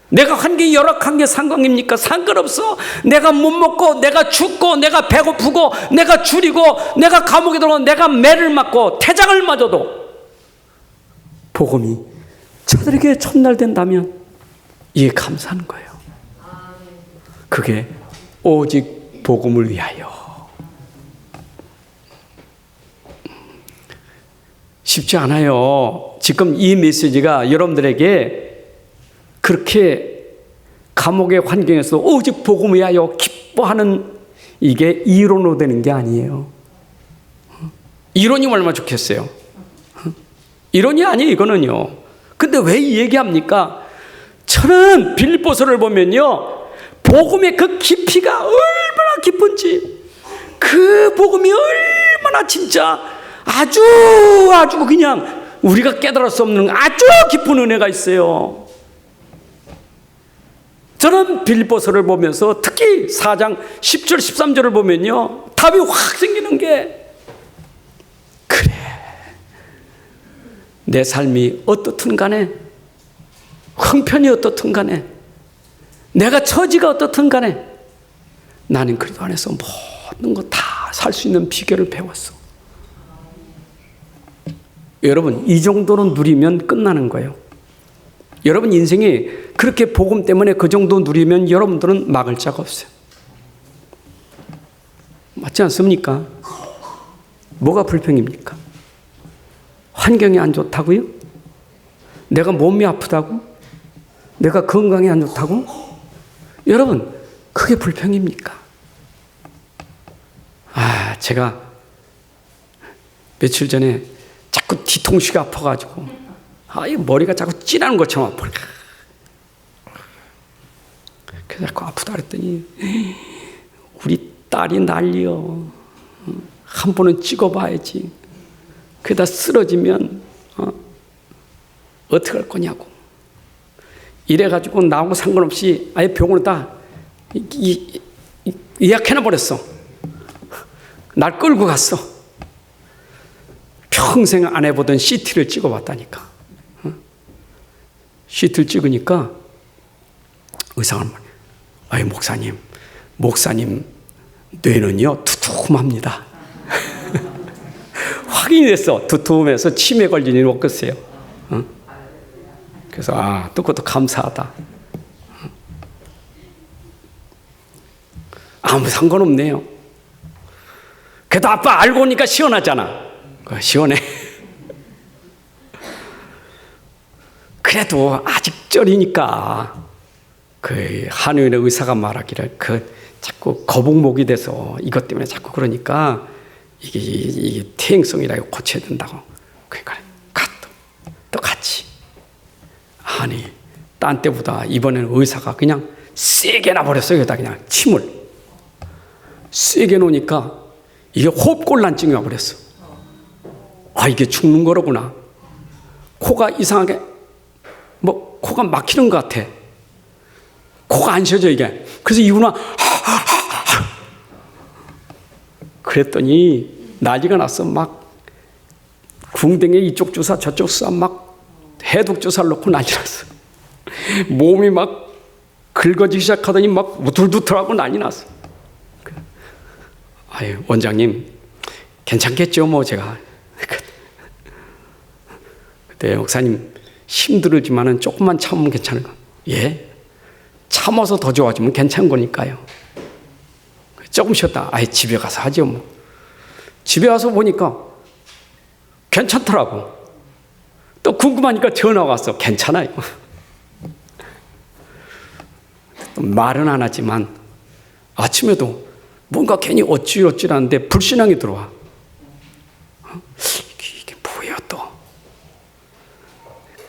내가 환경이 열악한 게 상관입니까? 상관없어. 내가 못 먹고, 내가 죽고, 내가 배고프고, 내가 줄이고, 내가 감옥에 들어가고, 내가 매를 맞고, 태장을 맞아도 복음이 저들에게 전달된다면 이게 감사한 거예요. 그게 오직 복음을 위하여. 쉽지 않아요. 지금 이 메시지가 여러분들에게 그렇게 감옥의 환경에서 오직 복음을 위하여 기뻐하는 이게 이론으로 되는 게 아니에요. 이론이 얼마나 좋겠어요. 이론이 아니에요, 이거는요. 근데 왜 이 얘기합니까? 저는 빌립보서를 보면요, 복음의 그 깊이가 얼마나 깊은지, 그 복음이 얼마나 진짜 아주 그냥 우리가 깨달을 수 없는 아주 깊은 은혜가 있어요. 저는 빌립보서를 보면서 특히 4장 10절 13절을 보면요, 답이 확 생기는 게, 그래, 내 삶이 어떻든 간에, 형편이 어떻든 간에, 내가 처지가 어떻든 간에 나는 그리스도 안에서 모든 거 다 살 수 있는 비결을 배웠어. 여러분, 이 정도로 누리면 끝나는 거예요. 여러분 인생이 그렇게 복음 때문에 그 정도 누리면 여러분들은 막을 자가 없어요. 맞지 않습니까? 뭐가 불평입니까? 환경이 안 좋다고요? 내가 몸이 아프다고? 내가 건강이 안 좋다고? 여러분, 그게 불평입니까? 제가 며칠 전에 자꾸 뒤통수가 아파가지고, 이 머리가 자꾸 찌라는 것처럼 아파. 그래서 자꾸 아프다 그랬더니, 우리 딸이 난리여. 한 번은 찍어봐야지. 그러다 쓰러지면, 어떻게 할 거냐고. 이래가지고 나하고 상관없이 아예 병원에다 예약해놔버렸어. 날 끌고 갔어. 평생 안 해보던 CT를 찍어봤다니까. CT를 찍으니까 의사가 말이에요. 목사님 뇌는요 두툼합니다. 확인이 됐어. 두툼해서 치매 걸린 일이 없겠어요. 그래서 또 그것도 감사하다. 아무 상관없네요. 그래도 아빠 알고 오니까 시원하잖아. 시원해. 그래도 아직 쩔이니까 그 한의원의 의사가 말하기를 자꾸 거북목이 돼서 이것 때문에 자꾸 그러니까 이게 퇴행성이라고 고쳐야 된다고. 그러니까 또 같이. 아니, 딴 때보다 이번에는 의사가 그냥 세게 놔버렸어요. 여기다 그냥 침을 세게 놓으니까 이게 호흡곤란증이 와버렸어. 이게 죽는 거로구나. 코가 이상하게 코가 막히는 것 같아. 코가 안 쉬어져 이게. 그래서 이구나 그랬더니 난리가 났어. 막 궁뎅이에 이쪽 주사 저쪽 주사 막 해독 주사를 놓고 난리 났어. 몸이 막 긁어지기 시작하더니 막 우툴두툴하고 난리 났어. 아유, 원장님 괜찮겠죠 뭐. 제가 그때 목사님 힘들지만은 조금만 참으면 괜찮은 거. 예, 참아서 더 좋아지면 괜찮은 거니까요. 조금 쉬었다. 아예 집에 가서 하죠 뭐. 집에 와서 보니까 괜찮더라고. 또 궁금하니까 전화가 왔어. 괜찮아요. 말은 안 하지만 아침에도 뭔가 괜히 어찌어찌라는데 불신앙이 들어와. 이게 뭐야 또.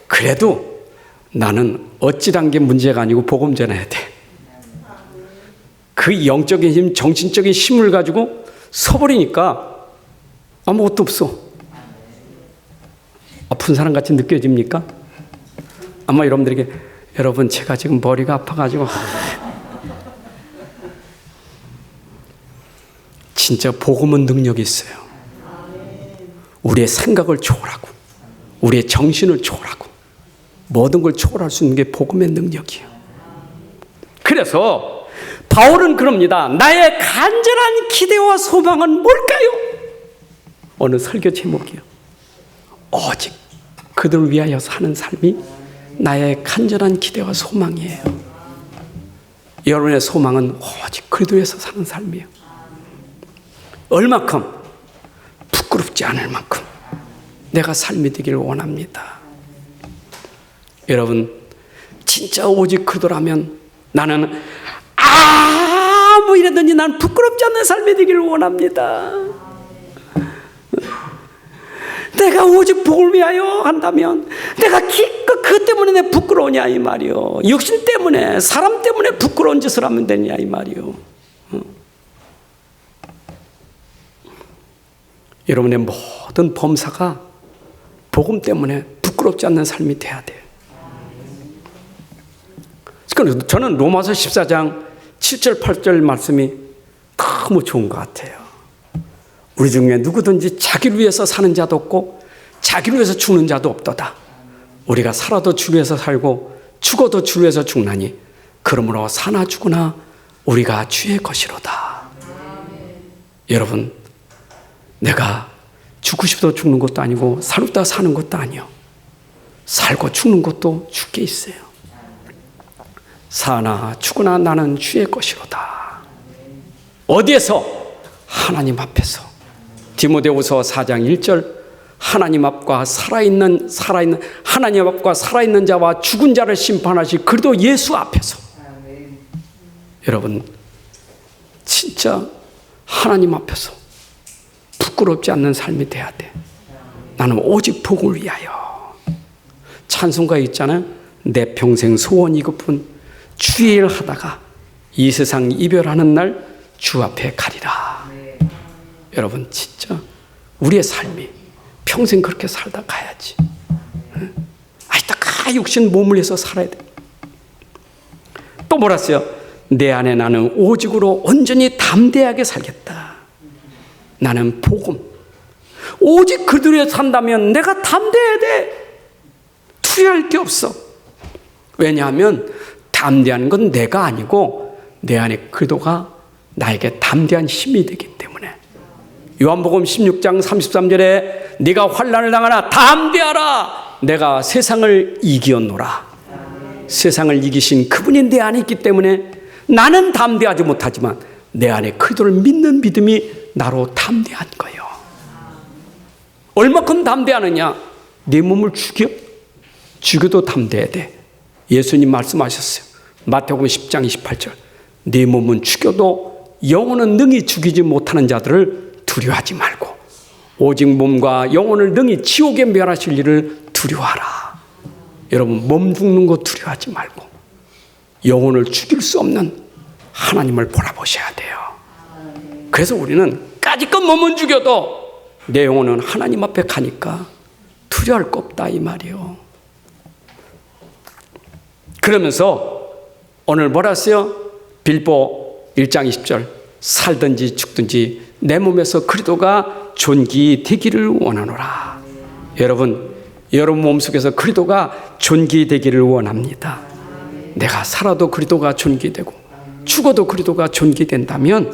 그래도 나는 어찌란 게 문제가 아니고 복음 전해야 돼. 그 영적인 힘, 정신적인 힘을 가지고 서버리니까 아무것도 없어. 아픈 사람 같이 느껴집니까? 아마 여러분들에게, 여러분 제가 지금 머리가 아파가지고 진짜 복음은 능력이 있어요. 우리의 생각을 초월하고 우리의 정신을 초월하고 모든 걸 초월할 수 있는 게 복음의 능력이에요. 그래서 바울은 그럽니다. 나의 간절한 기대와 소망은 뭘까요? 어느 설교 제목이요. 오직 그들을 위하여 사는 삶이 나의 간절한 기대와 소망이에요. 여러분의 소망은 오직 그들 위해서 사는 삶이에요. 얼마큼? 부끄럽지 않을 만큼 내가 삶이 되기를 원합니다. 여러분 진짜 오직 그들하면 나는 뭐 이러든지 난 부끄럽지 않는 삶이 되기를 원합니다. 내가 오직 복을 위하여 한다면 내가 기껏 그 때문에 내 부끄러우냐 이 말이요. 육신 때문에 사람 때문에 부끄러운 짓을 하면 되냐 이 말이요. 여러분의 모든 범사가 복음 때문에 부끄럽지 않는 삶이 돼야 돼요. 그러니까 저는 로마서 14장 7절 8절 말씀이 너무 좋은 것 같아요. 우리 중에 누구든지 자기를 위해서 사는 자도 없고 자기를 위해서 죽는 자도 없도다. 우리가 살아도 주를 위해서 살고 죽어도 주를 위해서 죽나니 그러므로 사나 죽으나 우리가 주의 것이로다. 여러분 내가 죽고 싶어도 죽는 것도 아니고 살고 싶다 사는 것도 아니요. 살고 죽는 것도 주께 있어요. 사나 죽으나 나는 주의 것이로다. 어디에서? 하나님 앞에서. 디모데후서 4장 1절 하나님 앞과 살아있는 하나님 앞과 살아있는 자와 죽은 자를 심판하실 그리도 예수 앞에서. 여러분 진짜 하나님 앞에서 부끄럽지 않는 삶이 돼야 돼. 나는 오직 복을 위하여. 찬송가에 있잖아요. 내 평생 소원 이것뿐 주의 일 하다가 이 세상 이별하는 날 주 앞에 가리라. 여러분 진짜 우리의 삶이 평생 그렇게 살다 가야지. 다 육신 몸을 위해서 살아야 돼. 또 뭐라 했어요? 내 안에 나는 오직으로 온전히 담대하게 살겠다. 나는 복음. 오직 그들에 산다면 내가 담대해야 돼. 투여할 게 없어. 왜냐하면 담대한 건 내가 아니고 내 안에 그리스도가 나에게 담대한 힘이 되기 때문에. 요한복음 16장 33절에 네가 환난을 당하나 담대하라. 내가 세상을 이기었노라. 세상을 이기신 그분이 내 안에 있기 때문에 나는 담대하지 못하지만 내 안에 그리스도를 믿는 믿음이 나로 담대한 거예요. 얼마큼 담대하느냐? 내 몸을 죽여도 담대해야 돼. 예수님 말씀하셨어요. 마태복음 10장 28절. 네 몸은 죽여도 영혼은 능히 죽이지 못하는 자들을 두려워하지 말고 오직 몸과 영혼을 능히 지옥에 멸하실 일을 두려워하라. 여러분 몸 죽는 거 두려워하지 말고 영혼을 죽일 수 없는 하나님을 바라보셔야 돼요. 그래서 우리는 까짓것 몸은 죽여도 내 영혼은 하나님 앞에 가니까 두려워할 거 없다 이 말이에요. 그러면서 오늘 뭐라 했어요? 빌보 1장 20절 살든지 죽든지 내 몸에서 그리스도가 존귀되기를 원하노라. 여러분 몸속에서 그리스도가 존귀되기를 원합니다. 내가 살아도 그리스도가 존귀되고 죽어도 그리스도가 존귀된다면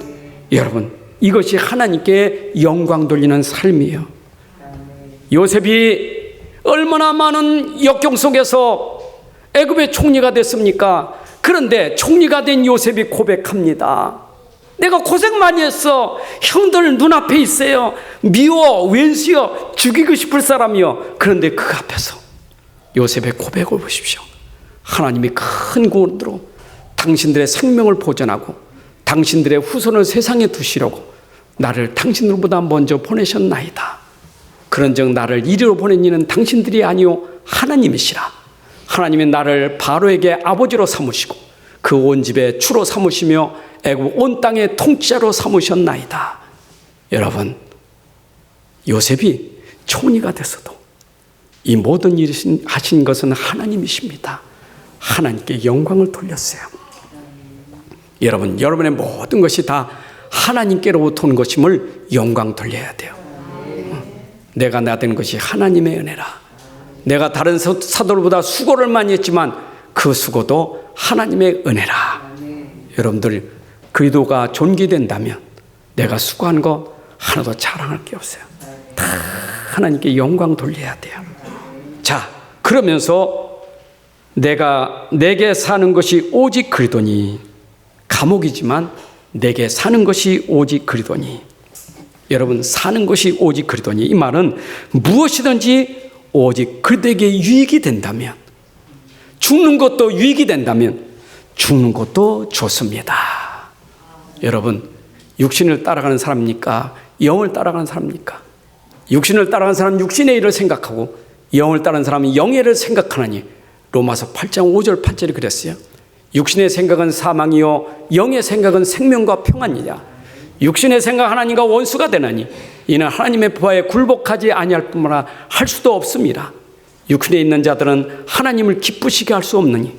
여러분 이것이 하나님께 영광 돌리는 삶이에요. 요셉이 얼마나 많은 역경 속에서 애굽의 총리가 됐습니까? 그런데 총리가 된 요셉이 고백합니다. 내가 고생 많이 했어. 형들 눈앞에 있어요. 미워, 왼수여, 죽이고 싶을 사람이요. 그런데 그 앞에서 요셉의 고백을 보십시오. 하나님이 큰 구원으로 당신들의 생명을 보존하고 당신들의 후손을 세상에 두시려고 나를 당신들보다 먼저 보내셨나이다. 그런즉 나를 이리로 보낸 이는 당신들이 아니요 하나님이시라. 하나님이 나를 바로에게 아버지로 삼으시고 그 온 집에 주로 삼으시며 애굽 온 땅의 통치자로 삼으셨나이다. 여러분 요셉이 총리가 됐어도 이 모든 일을 하신 것은 하나님이십니다. 하나님께 영광을 돌렸어요. 여러분 여러분의 모든 것이 다 하나님께로부터 온 것임을 영광 돌려야 돼요. 내가 나된 것이 하나님의 은혜라. 내가 다른 사도들보다 수고를 많이 했지만 그 수고도 하나님의 은혜라. 여러분들 그리스도가 존귀된다면 내가 수고한 거 하나도 자랑할 게 없어요. 다 하나님께 영광 돌려야 돼요. 자, 그러면서 내게 사는 것이 오직 그리스도니 감옥이지만 내게 사는 것이 오직 그리스도니. 여러분 사는 것이 오직 그리스도니 이 말은 무엇이든지 오직 그들에게 유익이 된다면 죽는 것도 유익이 된다면 죽는 것도 좋습니다. 여러분 육신을 따라가는 사람입니까? 영을 따라가는 사람입니까? 육신을 따라가는 사람은 육신의 일을 생각하고 영을 따르는 사람은 영의 일을 생각하나니 로마서 8장 5절 8절이 그랬어요. 육신의 생각은 사망이요 영의 생각은 생명과 평안이냐. 육신의 생각 하나님과 원수가 되나니 이는 하나님의 보화에 굴복하지 아니할 뿐만 아니라 할 수도 없습니다. 육신에 있는 자들은 하나님을 기쁘시게 할 수 없느니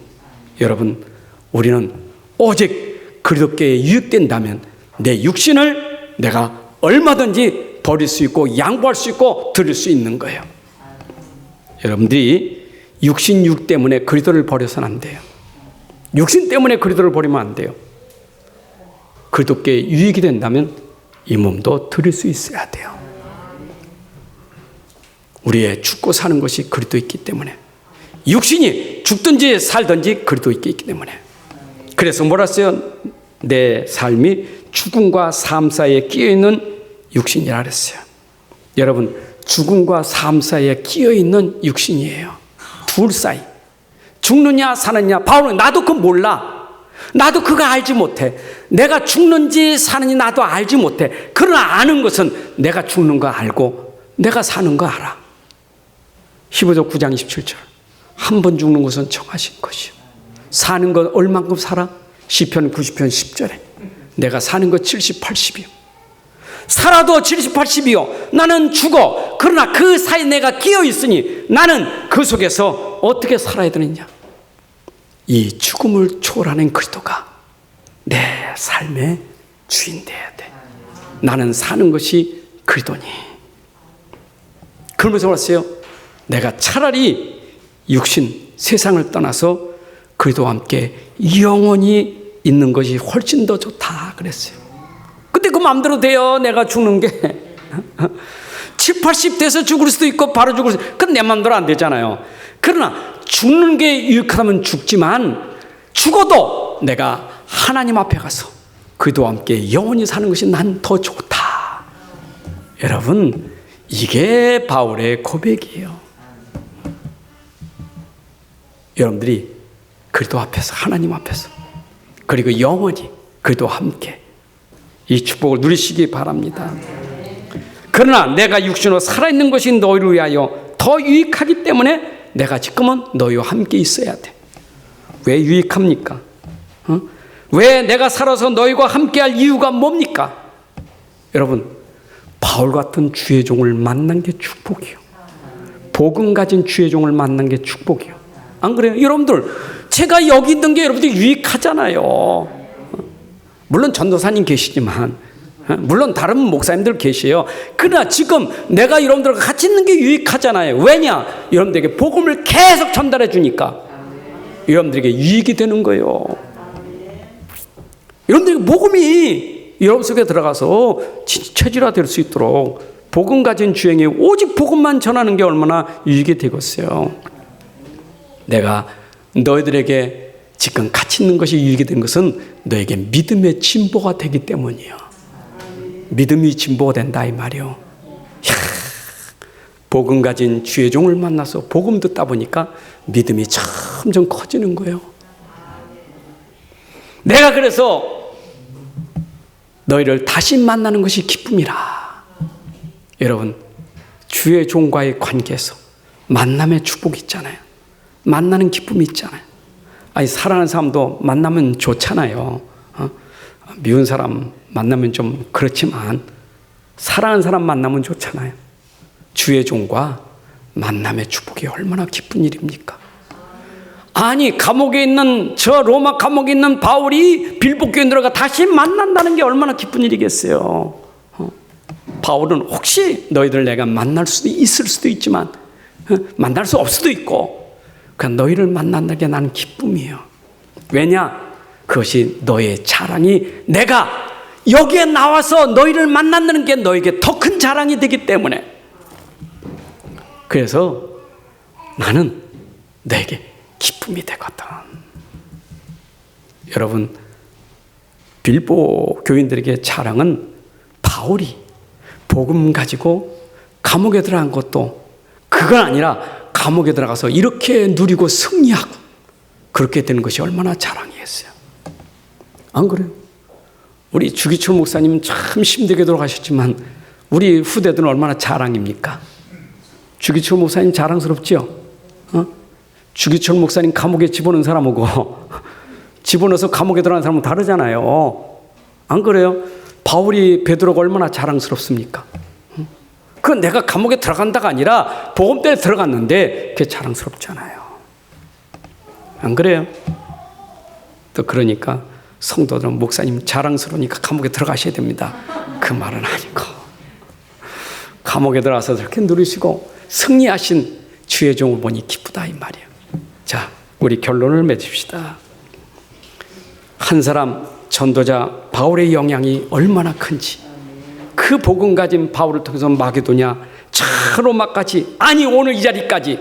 여러분 우리는 오직 그리스도께 유익된다면 내 육신을 내가 얼마든지 버릴 수 있고 양보할 수 있고 드릴 수 있는 거예요. 여러분들이 육신 육 때문에 그리스도를 버려서는 안 돼요. 육신 때문에 그리스도를 버리면 안 돼요. 그리스도께 유익이 된다면 이 몸도 드릴 수 있어야 돼요. 우리의 죽고 사는 것이 그리스도 있기 때문에 육신이 죽든지 살든지 그리스도 있기 때문에 그래서 뭐라 써요? 내 삶이 죽음과 삶 사이에 끼어있는 육신이라 그랬어요. 여러분 죽음과 삶 사이에 끼어있는 육신이에요. 둘 사이 죽느냐 사느냐. 바울은 나도 그거 몰라. 나도 그거 알지 못해. 내가 죽는지 사는지 나도 알지 못해. 그러나 아는 것은 내가 죽는 거 알고 내가 사는 거 알아. 히브리서 9장 27절 한 번 죽는 것은 정하신 것이요 사는 건 얼만큼 살아? 시편 90편 10절에 내가 사는 거 70, 80이요 살아도 70, 80이요 나는 죽어. 그러나 그 사이에 내가 끼어 있으니 나는 그 속에서 어떻게 살아야 되느냐. 이 죽음을 초월하는 그리스도가 내 삶의 주인 되어야 돼. 나는 사는 것이 그리스도니. 그러면서 왔어요. 내가 차라리 육신 세상을 떠나서 그리스도와 함께 영원히 있는 것이 훨씬 더 좋다 그랬어요. 근데 그 마음대로 돼요. 내가 죽는 게 7, 80 돼서 죽을 수도 있고 바로 죽을 수도 있고 그건 내 마음대로 안 되잖아요. 그러나 죽는 게 유익하다면 죽지만 죽어도 내가 하나님 앞에 가서 그리스도와 함께 영원히 사는 것이 난 더 좋다. 여러분 이게 바울의 고백이에요. 여러분들이 그리스도 앞에서 하나님 앞에서 그리고 영원히 그리스도와 함께 이 축복을 누리시기 바랍니다. 그러나 내가 육신으로 살아있는 것이 너희를 위하여 더 유익하기 때문에 내가 지금은 너희와 함께 있어야 돼. 왜 유익합니까? 왜 내가 살아서 너희와 함께할 이유가 뭡니까? 여러분 바울 같은 주의 종을 만난 게 축복이요. 복음 가진 주의 종을 만난 게 축복이요. 안 그래요? 여러분들 제가 여기 있는 게 여러분들 유익하잖아요. 물론 전도사님 계시지만 물론 다른 목사님들 계세요. 그러나 지금 내가 여러분들과 같이 있는 게 유익하잖아요. 왜냐? 여러분들에게 복음을 계속 전달해 주니까 여러분들에게 유익이 되는 거예요. 여러분들에게 복음이 여러분 속에 들어가서 체질화될 수 있도록 복음 가진 주행이 오직 복음만 전하는 게 얼마나 유익이 되겠어요. 내가 너희들에게 지금 같이 있는 것이 유익이 되는 것은 너에게 믿음의 진보가 되기 때문이에요. 믿음이 진보가 된다 이 말이요. 복음 가진 주의 종을 만나서 복음 듣다 보니까 믿음이 점점 커지는 거예요. 내가 그래서 너희를 다시 만나는 것이 기쁨이라. 여러분, 주의 종과의 관계에서 만남의 축복이 있잖아요. 만나는 기쁨이 있잖아요. 아니, 사랑하는 사람도 만나면 좋잖아요. 미운 사람 만나면 좀 그렇지만 사랑하는 사람 만나면 좋잖아요. 주의 종과 만남의 축복이 얼마나 기쁜 일입니까? 아니, 감옥에 있는 저 로마 감옥에 있는 바울이 빌보 교회 들어가 다시 만난다는 게 얼마나 기쁜 일이겠어요. 바울은 혹시 너희들 내가 만날 수도 있을 수도 있지만 만날 수 없을 수도 있고 그냥 너희를 만난다는 게 나는 기쁨이에요. 왜냐? 그것이 너의 자랑이 내가 여기에 나와서 너희를 만난다는 게 너에게 더 큰 자랑이 되기 때문에 그래서 나는 너에게 기쁨이 되거든. 여러분, 빌보 교인들에게 자랑은 바울이 복음 가지고 감옥에 들어간 것도 그건 아니라 감옥에 들어가서 이렇게 누리고 승리하고 그렇게 되는 것이 얼마나 자랑이었어요. 안 그래요? 우리 주기철 목사님 참 힘들게 돌아가셨지만 우리 후대들은 얼마나 자랑입니까? 주기철 목사님 자랑스럽죠? 주기철 목사님 감옥에 집어넣은 사람하고 집어넣어서 감옥에 들어간 사람은 다르잖아요. 안 그래요? 바울이 베드로가 얼마나 자랑스럽습니까? 그건 내가 감옥에 들어간다가 아니라 보험대에 들어갔는데 그게 자랑스럽잖아요. 안 그래요? 또 그러니까 성도들은 목사님 자랑스러우니까 감옥에 들어가셔야 됩니다. 그 말은 아니고 감옥에 들어가서 저렇게 누리시고 승리하신 주의 종을 보니 기쁘다 이 말이에요. 자, 우리 결론을 맺읍시다. 한 사람 전도자 바울의 영향이 얼마나 큰지 그 복음 가진 바울을 통해서 마게도냐 저 로마까지 아니 오늘 이 자리까지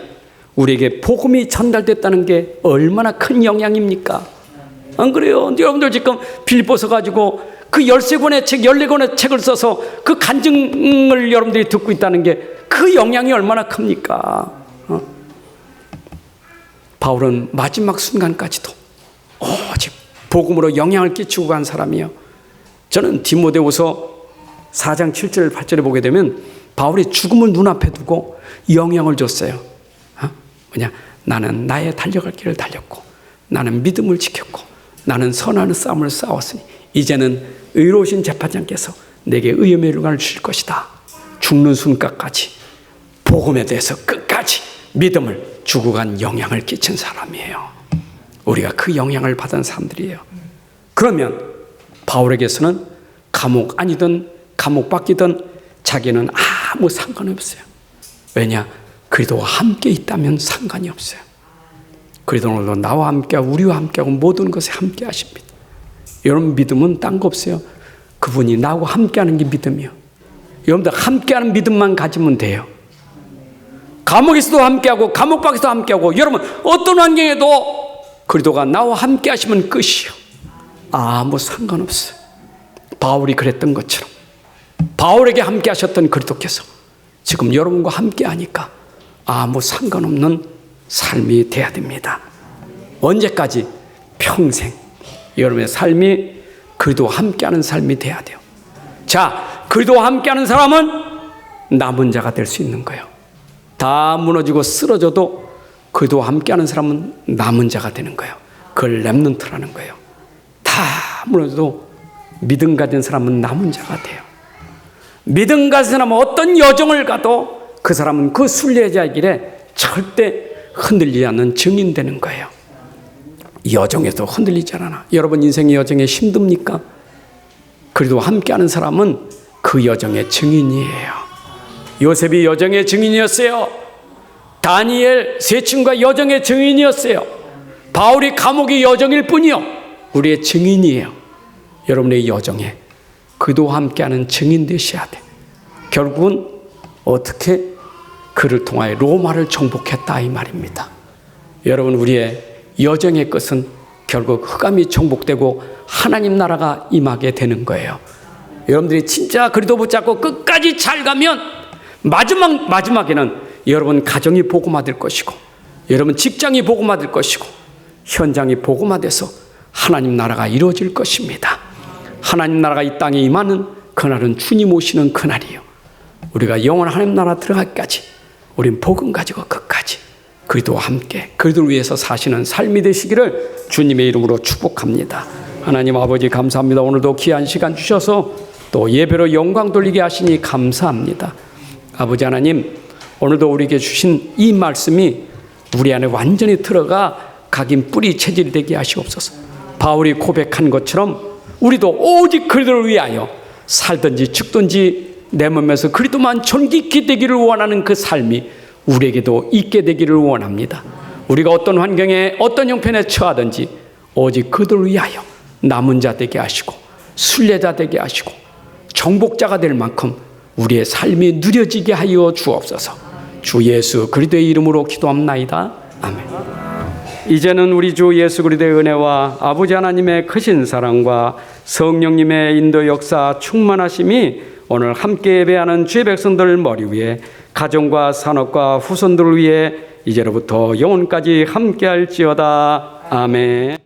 우리에게 복음이 전달됐다는 게 얼마나 큰 영향입니까? 안 그래요? 여러분들 지금 빌립보서 가지고 그 13권의 책, 14권의 책을 써서 그 간증을 여러분들이 듣고 있다는 게 그 영향이 얼마나 큽니까? 바울은 마지막 순간까지도 오직 복음으로 영향을 끼치고 간 사람이요. 저는 디모데후서 4장 7절 8절에 보게 되면 바울이 죽음을 눈앞에 두고 영향을 줬어요. 뭐냐? 나는 나의 달려갈 길을 달렸고 나는 믿음을 지켰고 나는 선한 싸움을 싸웠으니 이제는 의로우신 재판장께서 내게 의의 멸관을 주실 것이다. 죽는 순간까지 복음에 대해서 끝까지 믿음을 주고 간 영향을 끼친 사람이에요. 우리가 그 영향을 받은 사람들이에요. 그러면 바울에게서는 감옥 아니든 감옥 밖이든 자기는 아무 상관이 없어요. 왜냐? 그리스도와 함께 있다면 상관이 없어요. 그리스도는 나와 함께하고 우리와 함께하고 모든 것에 함께 하십니다. 여러분 믿음은 딴 거 없어요. 그분이 나하고 함께하는 게 믿음이요. 여러분들 함께하는 믿음만 가지면 돼요. 감옥에서도 함께하고 감옥 밖에서도 함께하고 여러분 어떤 환경에도 그리스도가 나와 함께 하시면 끝이요. 아무 상관없어요. 바울이 그랬던 것처럼 바울에게 함께 하셨던 그리스도께서 지금 여러분과 함께 하니까 아무 상관없는 삶이 돼야 됩니다. 언제까지? 평생 여러분의 삶이 그리스도와 함께하는 삶이 돼야 돼요. 자, 그리스도와 함께하는 사람은 남은 자가 될 수 있는 거예요. 다 무너지고 쓰러져도 그리스도와 함께하는 사람은 남은 자가 되는 거예요. 그걸 렘넌트라는 거예요. 다 무너져도 믿음 가진 사람은 남은 자가 돼요. 믿음 가진 사람은 어떤 여정을 가도 그 사람은 그 순례자의 길에 절대 흔들리지 않는 증인 되는 거예요. 여정에도 흔들리지 않아. 여러분 인생의 여정에 힘듭니까? 그래도 함께하는 사람은 그 여정의 증인이에요. 요셉이 여정의 증인이었어요. 다니엘 세 친구가 여정의 증인이었어요. 바울이 감옥의 여정일 뿐이요, 우리의 증인이에요. 여러분의 여정에 그도 함께하는 증인 되셔야 돼. 결국은 어떻게 그를 통하여 로마를 정복했다 이 말입니다. 여러분, 우리의 여정의 끝은 결국 흑암이 정복되고 하나님 나라가 임하게 되는 거예요. 여러분들이 진짜 그리도 붙잡고 끝까지 잘 가면 마지막에는 여러분 가정이 복음화될 것이고, 여러분 직장이 복음화될 것이고, 현장이 복음화돼서 하나님 나라가 이루어질 것입니다. 하나님 나라가 이 땅에 임하는 그날은 주님 오시는 그날이요, 우리가 영원한 하나님 나라 들어가기까지 우린 복음 가지고 끝까지 그리도와 함께 그리도를 위해서 사시는 삶이 되시기를 주님의 이름으로 축복합니다. 하나님 아버지 감사합니다. 오늘도 귀한 시간 주셔서 또 예배로 영광 돌리게 하시니 감사합니다. 아버지 하나님, 오늘도 우리에게 주신 이 말씀이 우리 안에 완전히 들어가 각인 뿌리 체질이 되게 하시옵소서. 바울이 고백한 것처럼 우리도 오직 그리도를 위하여 살든지 죽든지 내 몸에서 그리도만 존귀케 되기를 원하는 그 삶이 우리에게도 있게 되기를 원합니다. 우리가 어떤 환경에 어떤 형편에 처하든지 오직 그들을 위하여 남은 자 되게 하시고 순례자 되게 하시고 정복자가 될 만큼 우리의 삶이 누려지게 하여 주옵소서. 주 예수 그리스도의 이름으로 기도합나이다. 아멘. 이제는 우리 주 예수 그리스도의 은혜와 아버지 하나님의 크신 사랑과 성령님의 인도 역사 충만하심이 오늘 함께 예배하는 주의 백성들 머리 위에 가정과 산업과 후손들을 위해 이제로부터 영원까지 함께할지어다. 아멘.